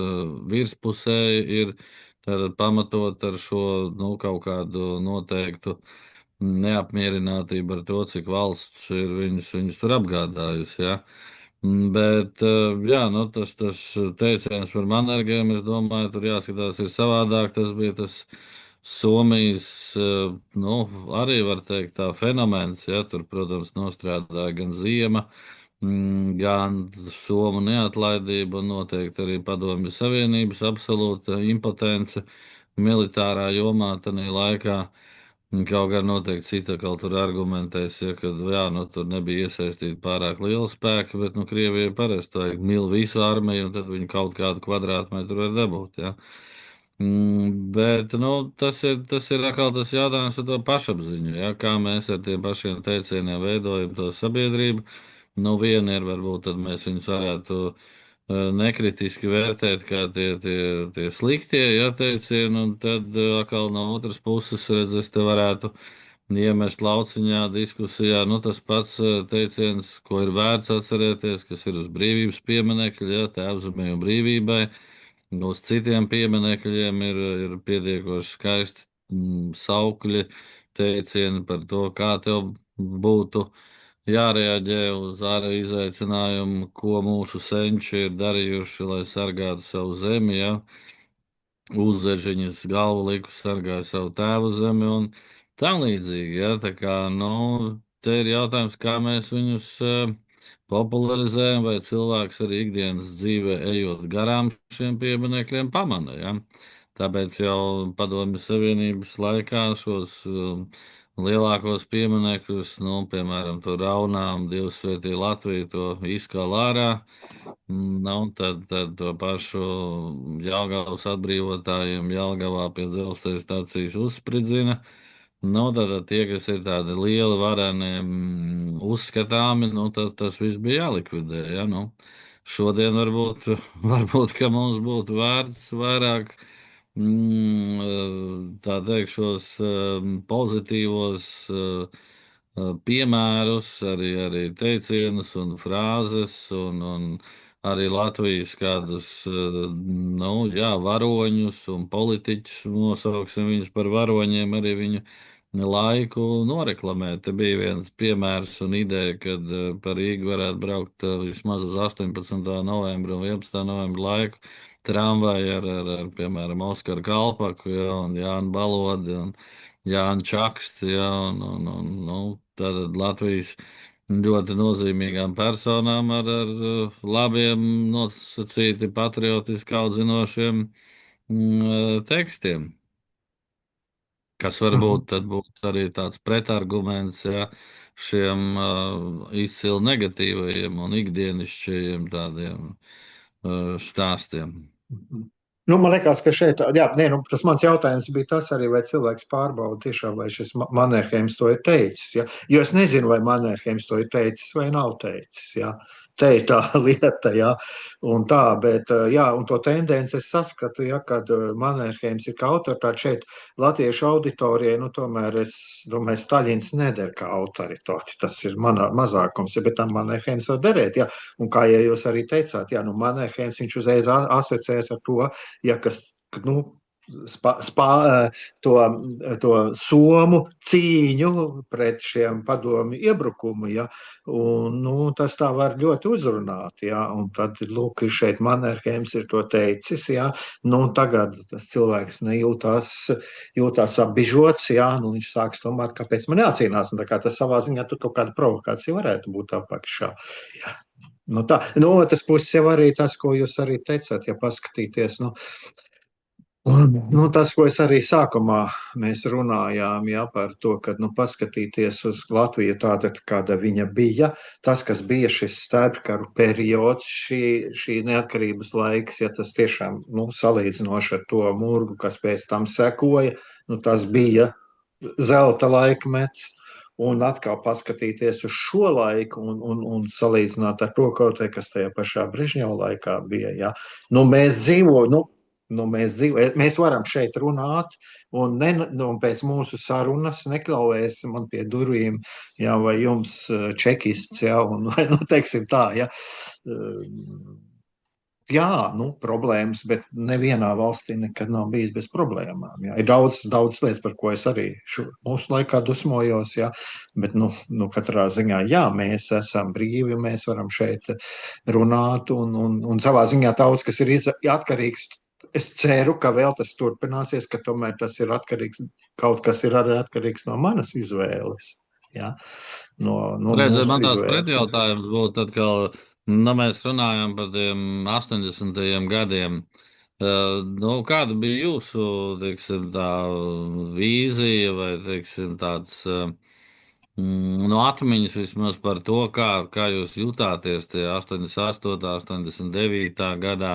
virspusēji ir tātad pamatot ar šo kaut kādu noteiktu neapmierinātību ar to, cik valsts ir viņus tur apgādājusi. Ja? Bet jā, nu, tas teiciens par Manergiem, es domāju, tur jāskatās ir savādāk. Tas bija tas Somijas, nu, arī var teikt tā fenomens, ja tur, protams, nostrādāja gan ziema, gan Somu neatlaidība un noteikti arī Padomju Savienības absolūta impotence militārā jomā tajā laikā. Kaut gan noteikti cita kaut tur argumentēs, ja, ka, jā, nu, tur nebija iesaistīti pārāk liela spēka, bet, nu, Krievija parasti vajag mil visu armiju, un tad viņi kaut kādu kvadrātmetru var dabūt, jā. Bet, nu, tas ir atkal tas jautājums par to pašapziņu, ja, kā mēs ar tiem pašiem teicieniem veidojam to sabiedrību. Nu, viena ir varbūt, tad mēs viņus varētu nekritiski vērtēt kā tie sliktie ieteicieni, un tad atkal no otras puses, redz, es te varētu iemest lauciņā diskusijā, nu tas pats teiciens, ko ir vērts atcerēties, kas ir uz brīvības pieminekļa, ja, tēvzemē un brīvībai, uz citiem pieminekļiem ir pietiekoši skaisti saukļi, teicieni par to, kā tev būtu jārēģē uz ārēju izaicinājumu, ko mūsu senči ir darījuši, lai sargātu savu zemi, ja? Uzvež viņas galvu, liku sargāja savu tēvu zemi un tam līdzīgi. Ja? Tā kā, te ir jautājums, kā mēs viņus popularizējam, vai cilvēks arī ikdienas dzīvē, ejot garām šiem pieminekļiem, pamana. Ja? Tāpēc jau Padomju Savienības laikā šos lielākos pieminekļus, piemēram, to Raunām, Dievsvētī Latviju, to izkālā ārā. Tad to pašu Jelgavas atbrīvotājiem Jelgavā pie dzelzceļa stācijas uzspridzina. Tad tie, kas ir tādi lieli, vareni, uzskatāmi, tad tas viss bija jālikvidē. Ja? Šodien varbūt ka mums būtu vērts vairāk tā teikt, šos pozitīvos piemērus, arī teicienus un frāzes, un arī Latvijas kādus, jā, varoņus un politiķus, nosauksim viņus par varoņiem, arī viņu laiku noreklamēt. Te bija viens piemērs un ideja, kad par Rīgu varētu braukt vismaz uz 18. novembra un 11. novembra laiku tramvaju piemēram, Oskaru Kalpaku, ja, un Jānu Balodi un Jānu Čaksti, ja, tad Latvijas ļoti nozīmīgām personām ar labiem, nosacīti patriotiski audzinošiem tekstiem. Kas varbūt tad būtu arī tāds pretarguments, ja, šiem izcili negatīvajiem un ikdienišķajiem tādiem stāstiem. Nu, man liekas, ka šeit, jā, nē, tas mans jautājums bija tas arī, vai cilvēks pārbauda tiešām, vai šis Mannerheims to ir teicis. Ja? Jo es nezinu, vai Mannerheims to ir teicis vai nav teicis. Ja? Te ir tā lieta, ja? Un tā, bet, jā, un to tendenci es saskatu, ja, kad Mannerheims ir kā autoritāte šeit latviešu auditorijai, tomēr es domāju, Staļins neder kā autoritāte. Tas ir mazākums, ja, bet tam Mannerheims var derēt, ja? Un kā ja jūs arī teicāt, ja, Mannerheims viņš uzreiz asociēs ar to, ja kas, nu, to somu cīņu pret šiem padomu iebrukumu, ja, un, tas tā var ļoti uzrunāt, ja, un tad, lūk, šeit Mannerheims ir to teicis, ja, tagad tas cilvēks jūtās apbižots, ja, viņš sāks domāt, kāpēc man jācīnās, un tā kā tas savā ziņā tur kaut kāda provokācija varētu būt apakšā, ja. Tā. No otras puses jau arī tas, ko jūs arī teicāt, ja paskatīties, tas, ko es arī sākumā mēs runājām, ja, par to, ka paskatīties uz Latviju tāda, kāda viņa bija, tas, kas bija šis stēpkaru periods, šī neatkarības laiks, ja tas tiešām salīdzinoši ar to murgu, kas pēc tam sekoja, tas bija zelta laikmets. Un atkal paskatīties uz šo laiku un salīdzināt ar to kaut ko, kas tajā pašā Brežņeva laikā bija. Ja. Mēs dzīvojam. Mēs varam šeit runāt, un pēc mūsu sarunas neklauvēs man pie durvīm, jā, vai jums čekists, jā, vai, teiksim tā, jā. Jā, problēmas, bet nevienā valstī nekad nav bijis bez problēmām. Jā. Ir daudz lietas, par ko es arī mūsu laikā dusmojos, jā, bet katrā ziņā, jā, mēs esam brīvi, mēs varam šeit runāt, un savā ziņā daudz, kas ir atkarīgs. Es ceru, ka vēl tas turpināsies, ka tomēr tas ir atkarīgs, kaut kas ir arī atkarīgs no manas izvēles. Ja? Redziet, man tāds pretjautājums būtu, tad, kad mēs runājam par tiem 80. gadiem. Kāda bija jūsu, teiksim, tā vīzija vai, teiksim, tāds atmiņas vismaz par to, kā jūs jutāties tajā 88., 89. gadā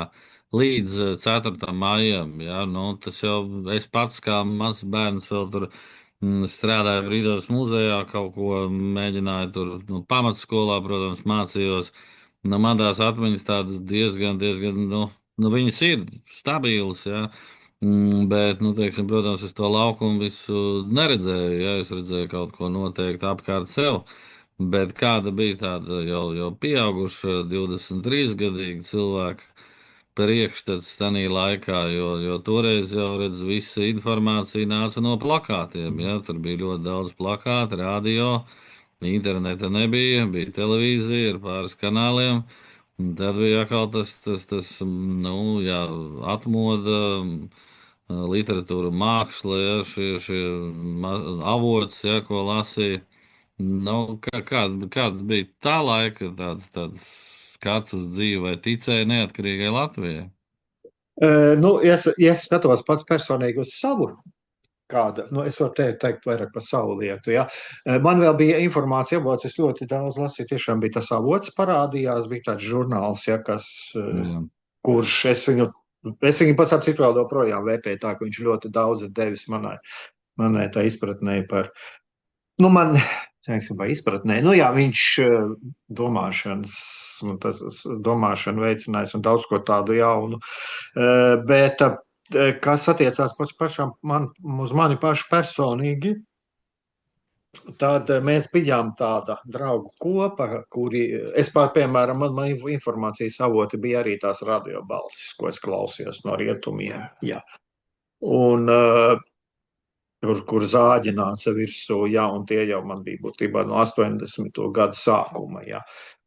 līdz 4. maijam? Ja? Tas jau es pats kā mazs bērns vēl tur strādāju Brīvdabas muzejā, kaut ko mēģināju tur pamatskolā, protams, mācījos. Man tās atmiņas tādas diezgan, viņas ir stabilas, ja. Bet, teiksim, protams, es to laukumu visu neredzēju, ja es redzēju kaut ko noteikti apkārt sev. Bet kāda bija tāda jau pieauguša 23-gadīga cilvēka priekšstats tajā laikā, jo toreiz jau redz, visa informācija nāca no plakātiem. Ja? Tur bija ļoti daudz plakātu, radio, interneta nebija, bija televīzija ar pāris kanāliem. Tad bija atkal tas jā, atmoda literatūra, māksla, ja, šie avots, ja, ko lasīja. Nu, kāds bija tā laika tāds skats uz dzīvi, vai ticēja neatkarīgai Latvijai? Ja es skatos pats personīgi uz savu kāda, nu, es varu teikt vairāk par savu lietu. Ja. Man vēl bija informācija, avots, es ļoti daudz lasīju, tiešām bija tas avots parādījās, bija tāds žurnāls, ja, Jā. kurš es viņu pats ap citu vēl joprojām vērtēju tā, ka viņš ļoti daudz ir devis manai tā izpratnē par, nu, man, teiksim, vai izpratnē, nu, jā, viņš domāšanas, domāšanu veicinājis un daudz ko tādu jaunu. Bet kas attiecās pašam uz mani pašu personīgi, tad mēs bijām tāda draugu kopa, kuri, piemēram, man informācijas avoti bija arī tās radiobalsis, ko es klausījos no rietumiem. Jā. Un kur zāģi nāca virsū, jā, un tie jau man bija būtībā no 80. gada sākuma. Jā.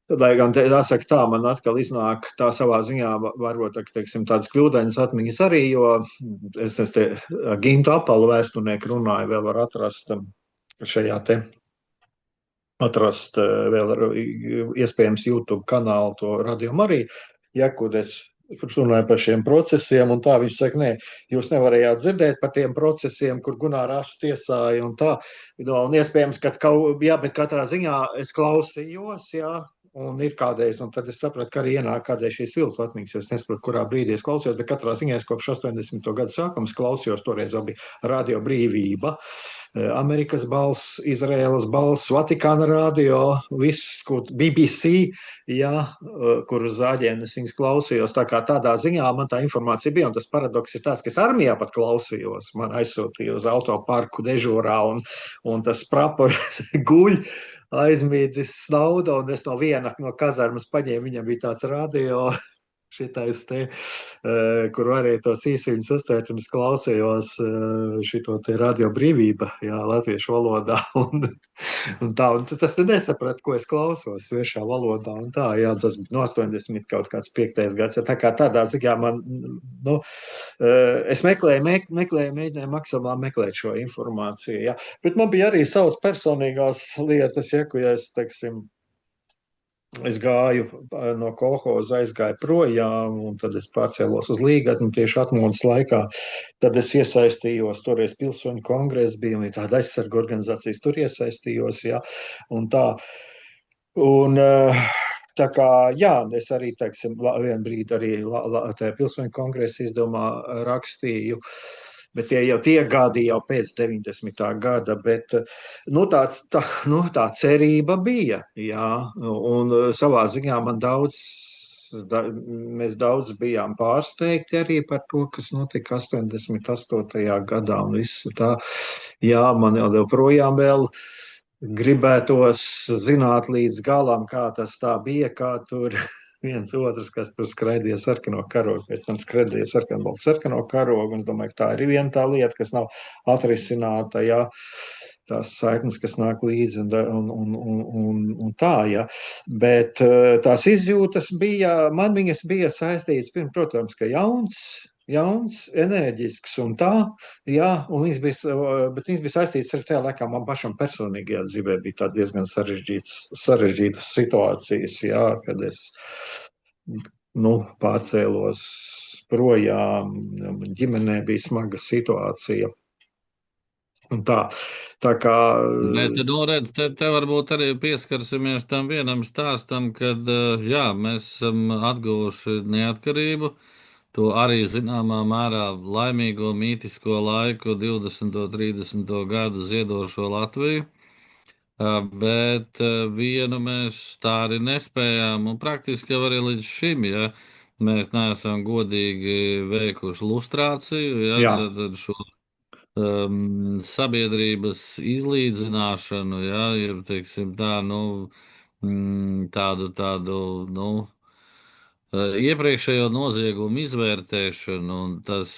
Tad, lai gan jāsaka tā, man atkal iznāk tā savā ziņā, varbūt teiksim, tādas kļūdainas atmiņas arī, jo es te Gintu apalu vēsturnieku runāju, vēl var atrast šajā te, vēl iespējams YouTube kanālu to radiomu arī, ja, kur es runāju par šiem procesiem, un tā viņš saka, nē, jūs nevarējāt dzirdēt par tiem procesiem, kur Gunārs Ašs tiesāja, un tā, un iespējams, ka jā, bet katrā ziņā es klausījos, jā, un ir kādreiz, un tad es sapratu, ka arī ienāk kādreiz šīs viltus atmiņas, jo es nesaprotu, kurā brīdī es klausījos, bet katrā ziņā es kopš 80. gada sākuma klausījos, toreiz vēl bija Radio Brīvība, Amerikas balss, Izraēlas balss, Vatikāna radio, viss, ko BBC, jā, kur uz zāģēnes viņas klausījos. Tā kā tādā ziņā man tā informācija bija, un tas paradoks ir tāds, ka es armijā pat klausījos. Man aizsūtīja uz autoparku dežūrā, un tas prapors guļ, aizmīdzis snauda, un es no viena no kazarmas paņēmu, viņam bija tāds radio. Šitais te, kur varēja tos īsiņus uztvērt, un es klausījos šito te Radio Brīvība, jā, latviešu valodā, un tā, un tas nesapratu, ko es klausos svešā valodā, un tā, jā, tas no 80 kaut kāds 5. gads, tā kā tādā ziņā man, nu, es mēģināju maksimāli meklēt šo informāciju, jā, bet man bija arī savas personīgās lietas, ja, ko es, teiksim, es gāju no kolhoza, aizgāju projām, un tad es pārcēlos uz Līgatni tieši atmodas laikā. Tad es iesaistījos, toreiz Pilsoņu kongress bija, un tāda aizsarga organizācijas tur iesaistījos, jā, un tā. Un, tā kā, jā, es arī, teiksim, vienu brīdi arī tajā Pilsoņu kongresa izdevumā rakstīju, bet tie gadi jau pēc 90. gada, bet nu, tā cerība bija, jā, un savā ziņā mēs daudz bijām pārsteigti arī par to, kas notika 88. gadā, un viss tā, jā, man joprojām vēl gribētos zināt līdz galam, kā tas tā bija, kā tur viens otrs, kas tur skraidīja sarkano karogu, pēc tam skraidīja sarkano karogu, un domāju, ka tā ir viena tā lieta, kas nav atrisināta, jā, tās saiknes, kas nāk līdzi, un tā, jā. Bet tās izjūtas bija, man viņas bija saistītas, protams, ka jauns, enerģisks un tā, jā, un bet viņas bija saistītas arī tajā laikā man pašam personīgajā dzīvē bija tā diezgan sarežģītas situācijas, jā, kad es, nu, pārcēlos projām, ģimenē bija smaga situācija. Un tā kā. Nē, tad, nu, redz, te varbūt arī pieskarsimies tam vienam stāstam, kad, jā, mēs esam atguvuši neatkarību. To arī zināmā mērā laimīgo mītisko laiku, 20. un 30. gadu ziedošo Latviju. Bet vienu mēs tā arī nespējām, un praktiski jau arī līdz šim, ja mēs neesam godīgi veikuši lustrāciju, ja, Jā. tad šo sabiedrības izlīdzināšanu, ja, ja teiksim tā, nu, tādu, nu, iepriekšējo noziegumu izvērtēšanu, un tas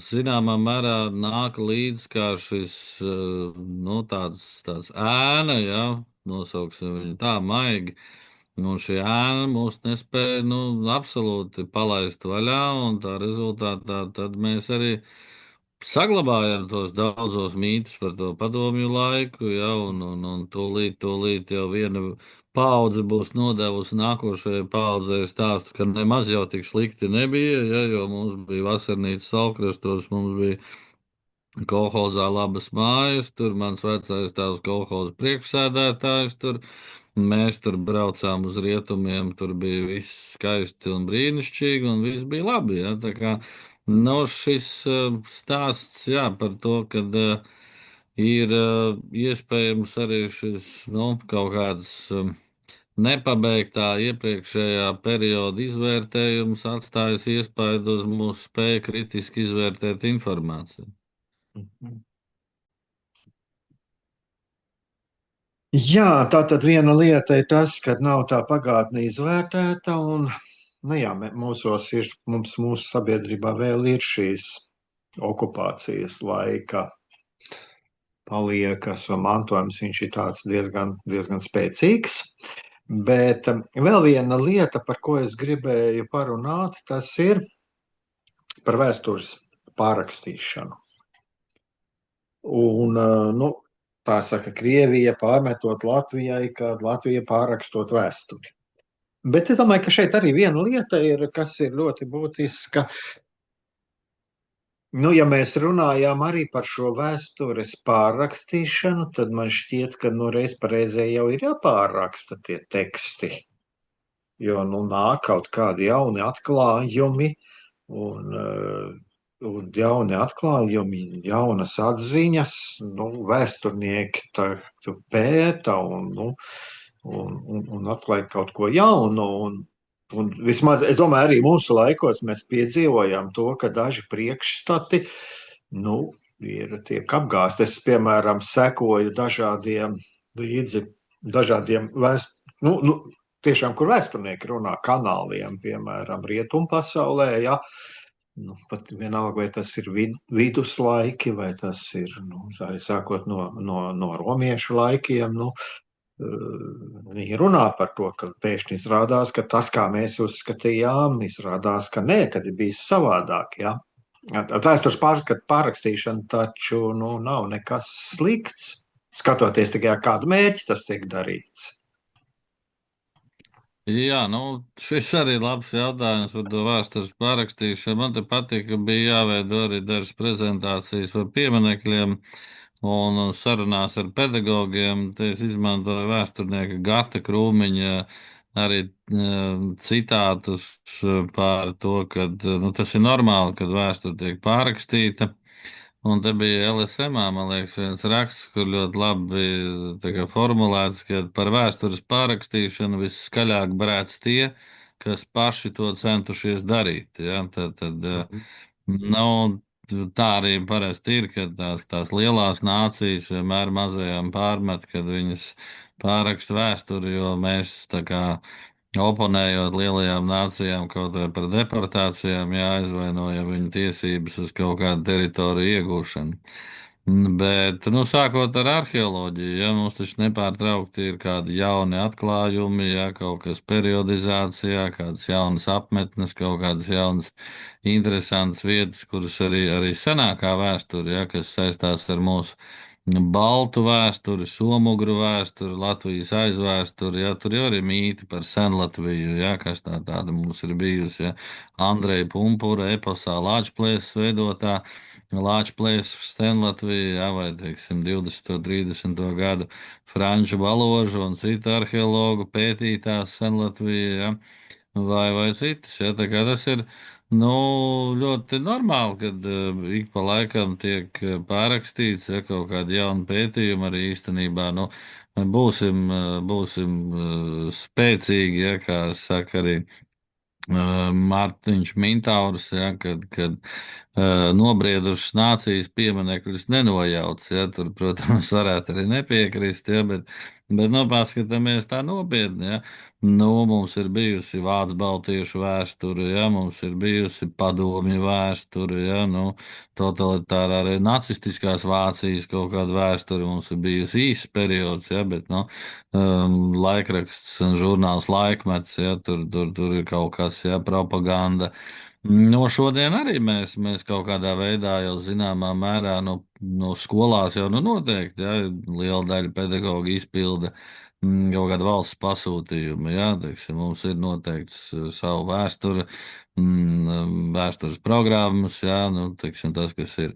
zināmā mērā nāk līdz kā šis, nu, tāds ēna, ja, nosauksim viņu tā maigi, un šī ēna mūs nespēja, nu, absolūti palaist vaļā, un tā rezultātā tad mēs arī saglabājam tos daudzos mītus par to padomju laiku, ja, un tūlīt jau viena paudze būs nodevusi nākošajai paudzei stāstu, ka nemaz jau tik slikti nebija, ja, jo mums bija vasarnīca Salkrastos, mums bija kolhozā labas mājas, tur mans vecais tēvs kolhoza priekšsēdētājs, tur mēs tur braucām uz rietumiem, tur bija viss skaisti un brīnišķīgi, un viss bija labi. Ja? Tā kā no šis stāsts, jā, par to, ka ir iespējams arī šis, nu, kaut kāds nepabeigtā iepriekšējā perioda izvērtējums atstājis iespaidu uz mūsu spēju kritiski izvērtēt informāciju. Mhm. Jā, tā tad viena lieta ir tas, ka nav tā pagātne izvērtēta, un nu jā, mūsu sabiedrībā vēl ir šīs okupācijas laika paliekas, un mantojums viņš ir tāds diezgan spēcīgs. Bet vēl viena lieta, par ko es gribēju parunāt, tas ir par vēstures pārrakstīšanu. Un, nu, tā saka, Krievija pārmetot Latvijai, ka Latvija pārrakstot vēsturi. Bet es domāju, ka šeit arī viena lieta ir, kas ir ļoti būtiska. Nu, ja mēs runājām arī par šo vēstures pārrakstīšanu, tad man šķiet, ka nu reiz pareizē jau ir jāpārraksta tie teksti. Jo nu nāk kaut kādi jauni atklājumi un jauni atklājumi, jaunas atziņas, nu, vēsturnieki pēta un atklāja kaut ko jaunu. Un vismaz, es domāju, arī mūsu laikos mēs piedzīvojām to, ka daži priekšstati, nu, tiek apgāzti. Es, piemēram, sekoju dažādiem tiešām, kur vēsturnieki runā kanāliem, piemēram, rietumu pasaulē, ja. Nu, pat vienalga, vai tas ir viduslaiki, vai tas ir, nu, arī sākot no romiešu laikiem, nu, viņi runā par to, ka pēkšņi izrādās, ka tas, kā mēs uzskatījām, izrādās, ka nē, kad ir bijis savādāk, ja. Vēstures pārrakstīšana taču, nu, nav nekas slikts, skatoties tikai ar kādu mērķi tas tiek darīts. Jā, nu, šis arī ir labs jautājums par to vēstures pārrakstīšanu. Man te patīk, ka bija jāveido arī dažas prezentācijas par pieminekļiem un sarunās ar pedagogiem. Te es izmantoju vēsturnieka Gata Krūmiņa arī citātus par to, ka nu, tas ir normāli, kad vēsture tiek pārrakstīta. Un te bija LSM, man liekas, viens raksts, kur ļoti labi bija formulēts, ka par vēstures pārrakstīšanu visskaļāk brēc tie, kas paši to centušies darīt. Ja? Tad nu, tā arī parasti ir, ka tās lielās nācijas vienmēr mazajām pārmet, kad viņas pārraksta vēsturi, jo mēs tā kā oponējot lielajām nācijām kaut vai par deportācijām, jāizvainoja viņu tiesības uz kaut kādu teritoriju iegūšanu. Bet, nu, sākot ar arheoloģiju, ja mums taču nepārtraukti ir kādi jauni atklājumi, ja kaut kas periodizācijā, kādas jaunas apmetnes, kaut kādas jaunas interesantas vietas, kuras arī senākā vēsture, ja, kas saistās ar mūsu baltu vēsturi, somugru vēsturi, Latvijas aizvēsturi, ja tur jau ir mīti par Senlatviju, ja, kas tāda mums ir bijusi, ja, Andreja Pumpura eposā Lāčplēsas veidotā, Lāčplēsas Senlatvija, ja, vai, teiksim, 20. 30. gadu Franču Baložu un citu arheologu pētītās Senlatvija, ja, vai citas, ja, tā kā tas ir, nu, ļoti normāli, kad ik pa laikam tiek pārakstīts, ja kaut kādi jauni pētījumi arī īstenībā, nu, būsim spēcīgi, ja, kā saka arī Mārtiņš Mintāurs, ja, kad nobriedušas nācijas pieminekļus nenojauc, ja, tur, protams, varētu arī nepiekrist, ja, bet nu, paskatāmies tā nopietni, ja. Nu, mums ir bijusi vācu baltiešu vēsture, ja, mums ir bijusi padomju vēsture, ja, nu, totalitārā arī nacistiskās Vācijas kaut kāda vēsture, mums ir bijusi īsts periods, ja, bet, nu, laikraksts un žurnāls laikmets, ja, tur ir kaut kas, ja, propaganda. No šodien arī mēs kaut kādā veidā jau zināmā mērā no skolās jau noteikti, ja, liela daļa pedagoģa izpilda kaut kādu valsts pasūtījumu, ja, teiksim, mums ir noteikts savu vēsturi, vēstures programmas, ja, teiksim, tas, kas ir.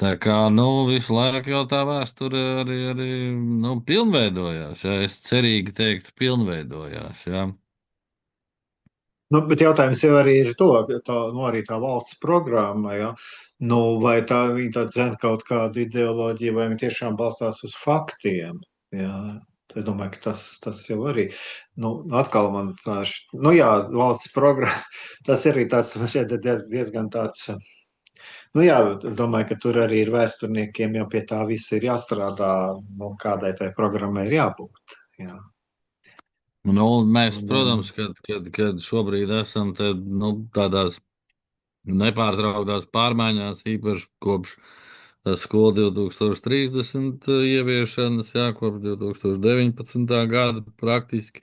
Tā kā, visu laiku jau tā vēsture arī pilnveidojās, ja, es cerīgi teiktu, pilnveidojās, ja. Nu, bet jautājums jau arī ir to, ka tā, nu, arī tā valsts programma, ja, nu, vai tā viņi tad zina kaut kādu ideoloģiju, vai viņi tiešām balstās uz faktiem. Ja. Es domāju, ka tas jau arī, nu, atkal man tā, nu jā, valsts programma, tas arī tāds, šeit ir diezgan tāds, nu jā, es domāju, ka tur arī ir vēsturniekiem jau pie tā viss ir jāstrādā, nu, kādai tai programmai ir jābūt. Jā. Mēs, Un, protams, kad šobrīd esam te, tādās nepārtrauktās pārmaiņās, īpaši kopš skola 2030 ieviešanas, jā, kopš 2019. gada praktiski.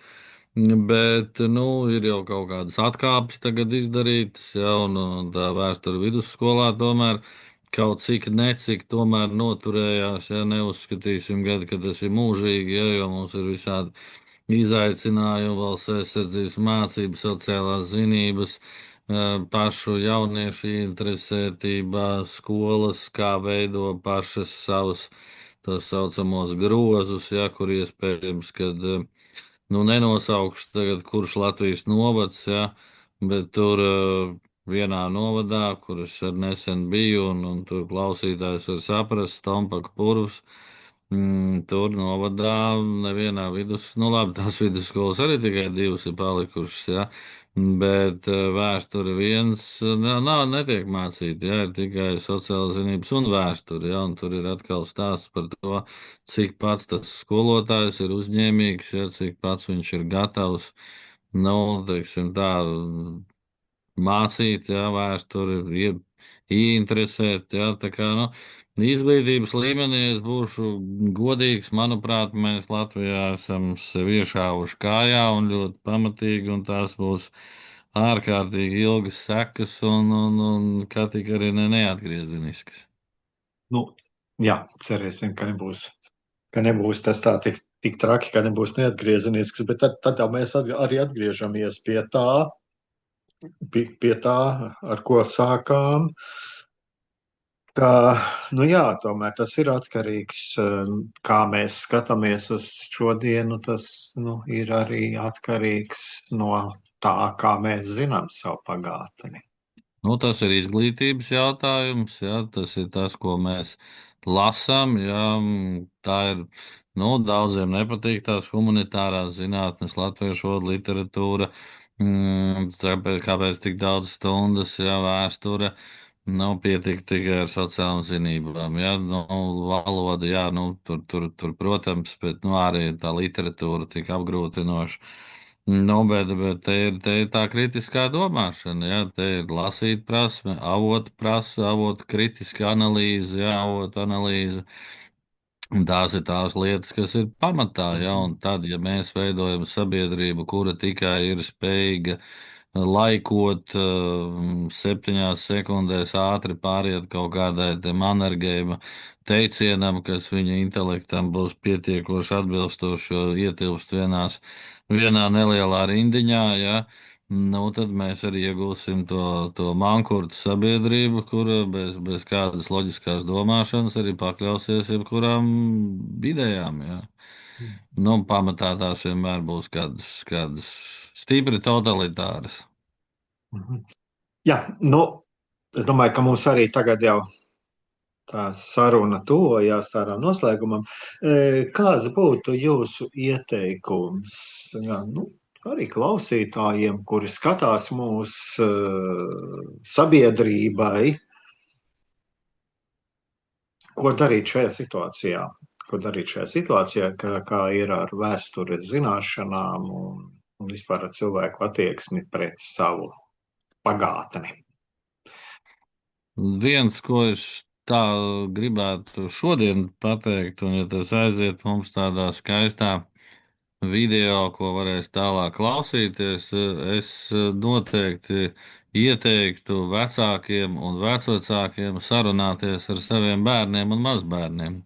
Bet, ir jau kaut kādas atkāpes tagad izdarītas, jā, un tā vēsture vidusskolā tomēr kaut cik necik tomēr noturējās, ja neuzskatīsim, ka tas ir mūžīgi, ja, jo mums ir visādi izaicinājumi, valsts aizsardzības mācības, sociālās zinības, pašu jauniešu interesētība, skolas, kā veido pašas savus tā saucamos grozus, ja, kur iespējams, kad nenosaukšu tagad, kurš Latvijas novads, ja, bet tur vienā novadā, kur es nesen biju, un tur klausītājs var saprast, Tompaka purvs. Tur novadā nevienā nu labi, tās vidusskolas arī tikai divas ir palikušas, ja, bet vēsture viens netiek mācīta, ja, ir tikai sociāla zinības un vēsture, ja, un tur ir atkal stāsts par to, cik pats tas skolotājs ir uzņēmīgs, ja, cik pats viņš ir gatavs, teiksim tā, mācīt, jā, vēsturi, ieinteresēt, jā, tā kā, izglītības līmenī es būšu godīgs, manuprāt, mēs Latvijā esam sevi iešāvuši kājā un ļoti pamatīgi, un tās būs ārkārtīgi ilgas sekas un kā tik arī neatgriezeniskas. nu, jā, cerēsim, ka nebūs tas tā tik traki, ka nebūs neatgriezenisks, bet tad jau mēs arī atgriežamies pie tā, ar ko sākām. Ka, nu jā, tomēr tas ir atkarīgs, kā mēs skatāmies uz šodienu, tas, ir arī atkarīgs no tā, kā mēs zinām savu pagātni. Tas ir izglītības jautājums, jā, tas ir tas, ko mēs lasām. Jā, tā ir, daudziem nepatīk tās humanitārās zinātnes, latviešu valoda, literatūra, tāpēc, kāpēc tik daudz stundas, jā, vēsture. Nav pietiek tikai ar sociālām zinībām. Jā, valoda, jā, protams, bet arī tā literatūra tik apgrūtinoša. Bet te ir tā kritiskā domāšana, jā, te ir lasīt prasme, avotu kritiska analīze, jā, avotu analīze. Un tās ir tās lietas, kas ir pamatā, ja, un tad, ja mēs veidojam sabiedrību, kura tikai ir spējīga laikot 7 sekundēs ātri pāriet kaut kādai te manergējuma teicienam, kas viņa intelektam būs pietiekoši atbilstoši, jo ietilpst vienā nelielā rindiņā, ja, tad mēs arī iegūsim to mankurtu sabiedrību, kura bez kādas loģiskās domāšanas arī pakļausies jebkurām idejām. Ja. Pamatā tās vienmēr būs kādas stipri totalitāras. Mhm. Jā, es domāju, ka mums arī tagad jau tā saruna tuvojās tādam noslēgumam. Kāds būtu jūsu ieteikums? Jā, arī klausītājiem, kuri skatās mūsu sabiedrībai, ko darīt šajā situācijā? Ko darīt šajā situācijā, kā ir ar vēstures zināšanām un vispār ar cilvēku attieksmi pret savu pagātni? Viens, ko es tā gribētu šodien pateikt, un ja tas aiziet mums tādā skaistā video, ko varēs tālāk klausīties, es noteikti ieteiktu vecākiem un vecvecākiem sarunāties ar saviem bērniem un mazbērniem,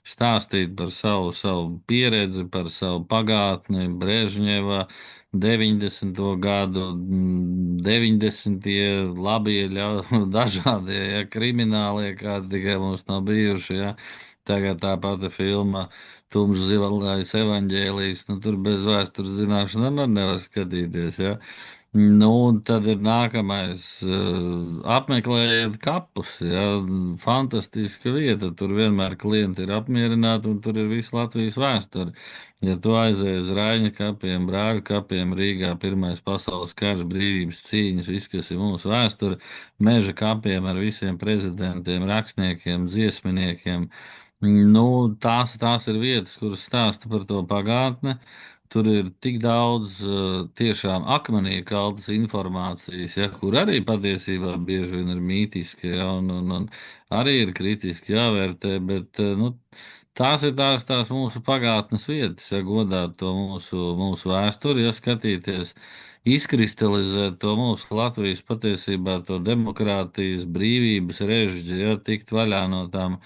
stāstīt par savu pieredzi, par savu pagātni, Brežņeva 90. gadu, 90. labie, dažādie, ja, kriminālie, kādi tikai mums nav bijuši, ja. Tagad tā pati filma Tumšs zilais evaņģēlijs, nu tur bez vēstures zināšanām nevar skatīties, ja. Nu, un tad ir nākamais. Apmeklējiet kapus. Ja, fantastiska vieta. Tur vienmēr klienti ir apmierināti, un tur ir visa Latvijas vēsture. Ja tu aizej uz Raņa kapiem, Brāļu kapiem, Rīgā, Pirmais pasaules karš, brīvības cīņas, viss, kas ir mūsu vēsture, meža kapiem ar visiem prezidentiem, rakstniekiem, dziesminiekiem. Nu, tās ir vietas, kuras stāsta par to pagātni. Tur ir tik daudz tiešām akmenī kaltas informācijas, ja, kur arī patiesībā bieži vien ir mītiski, ja, un arī ir kritiski jāvērtē, bet nu, tās ir tās mūsu pagātnes vietas, ja godāt to mūsu vēsturi, ja skatīties, izkristalizēt to mūsu Latvijas patiesībā to demokrātijas, brīvības režģi, ja tikt vaļā no tām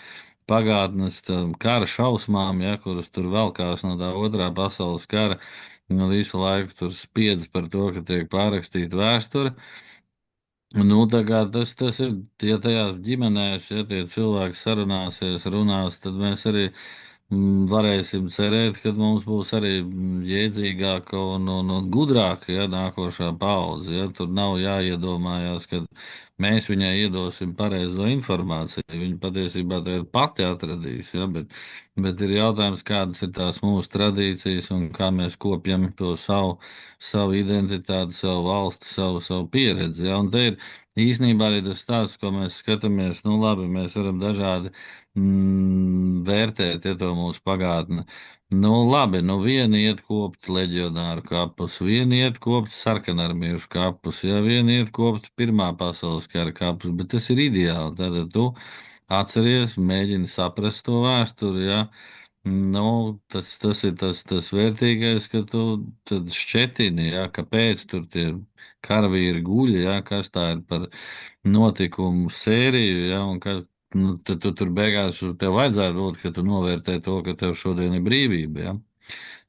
pagātnes kara šausmām, ja, kuras tur velkās no tā otrā pasaules kara. Nu, visu laiku tur spiedz par to, ka tiek pārrakstīta vēsture. Nu, tā kā tas ir, ja tajās ģimenēs, ja tie cilvēki sarunāsies, runās, tad mēs arī varēsim cerēt, ka mums būs arī jēdzīgāka un gudrāka, ja, nākošā paudze. Ja. Tur nav jāiedomājās, ka mēs viņai iedosim pareizo informāciju. Viņa patiesībā to ir pati atradīs, ja, bet ir jautājums, kādas ir tās mūsu tradīcijas un kā mēs kopjam to savu identitāti, savu valsti, savu pieredzi. Ja. Un te ir īsnībā arī tas stāsts, ko mēs skatāmies. Nu, labi, mēs varam dažādi vērtēt, ja to mūsu pagātni. Nu, labi, nu vieni iet kopt leģionāru kapus, vieni iet kopt sarkanarmiešu kapus, ja vieni iet kopt Pirmā pasaules kara kapus, bet tas ir ideāli. Tātad tu atceries, mēģini saprast to vēsturi, ja. Nu, tas ir tas vērtīgais, ka tu tad šķetini, ja, kāpēc tur tie karavīri guļ, ja, kas tā ir par notikumu sēriju, ja, un ka nu, tad tu tur beigās tev vajadzētu būt, ka tu novērtē to, ka tev šodien ir brīvība, ja.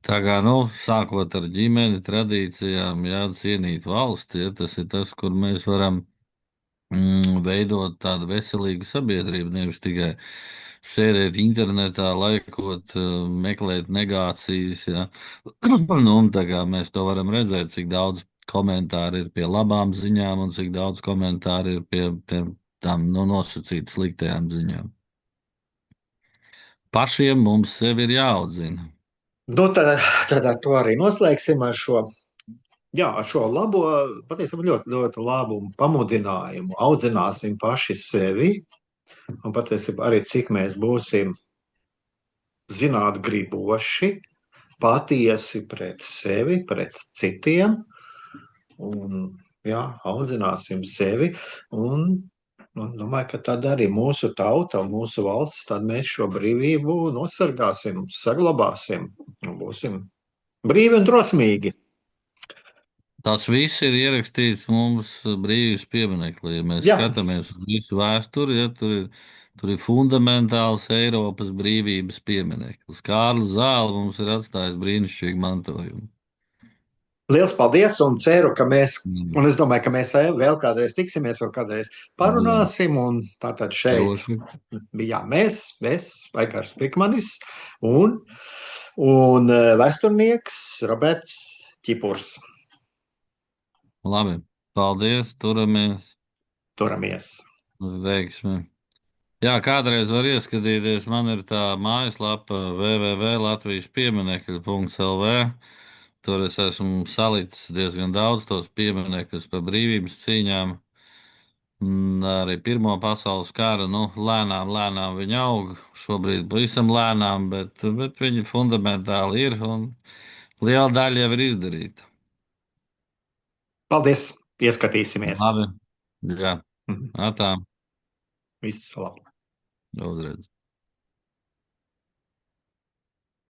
Tā kā, nu, sākot ar ģimeni, tradīcijām, jā, cienīt valsti, ja, tas ir tas, kur mēs varam veidot tādu veselīgu sabiedrību, nevis tikai sēdēt internetā, laikot, meklēt negācijas. Ja. Nu, un tā kā mēs to varam redzēt, cik daudz komentāru ir pie labām ziņām un cik daudz komentāru ir pie tām nu, nosacīti sliktajām ziņām. Pašiem mums sevi ir jāaudzina. Nu, tad ar to arī noslēgsim ar šo. Jā, ar šo labo, patiesībā ļoti, ļoti labu pamudinājumu. Audzināsim paši sevi, un patiesībā arī cik mēs būsim zināt griboši, patiesi pret sevi, pret citiem. Un, jā, audzināsim sevi. Un domāju, ka tad arī mūsu tauta un mūsu valsts, tad mēs šo brīvību nosargāsim, saglabāsim un būsim brīvi un drosmīgi. Tas viss ir ierakstīts mums brīvības pieminekli. Ja mēs Jā, skatāmies uz visu vēsturi, ja, tur ir fundamentāls Eiropas brīvības piemineklis. Kārlis Zāle mums ir atstājis brīnišķīgu mantojumu. liels paldies un ceru, ka mēs, Mm. un es domāju, ka mēs vēl kādreiz tiksimies, vēl kādreiz Jā, parunāsim. Un tātad šeit droši. bijām mēs, Vaigars Pikmanis un vēsturnieks Roberts Čipurs. Labi, paldies, turamies, Turamies! veiksmi. Jā, kādreiz var ieskatīties, man ir tā mājaslapa www.latvijas-pieminekļi.lv. Tur es esmu salicis diezgan daudz tos pieminekļus par brīvības cīņām. Arī Pirmo pasaules kara, nu, lēnām viņi aug. Šobrīd pavisam lēnām, bet viņi fundamentāli ir un liela daļa jau ir izdarīta. Paldies! Ieskatīsimies! Labi, jā, Mhm. tā, Viss labi! uzreiz.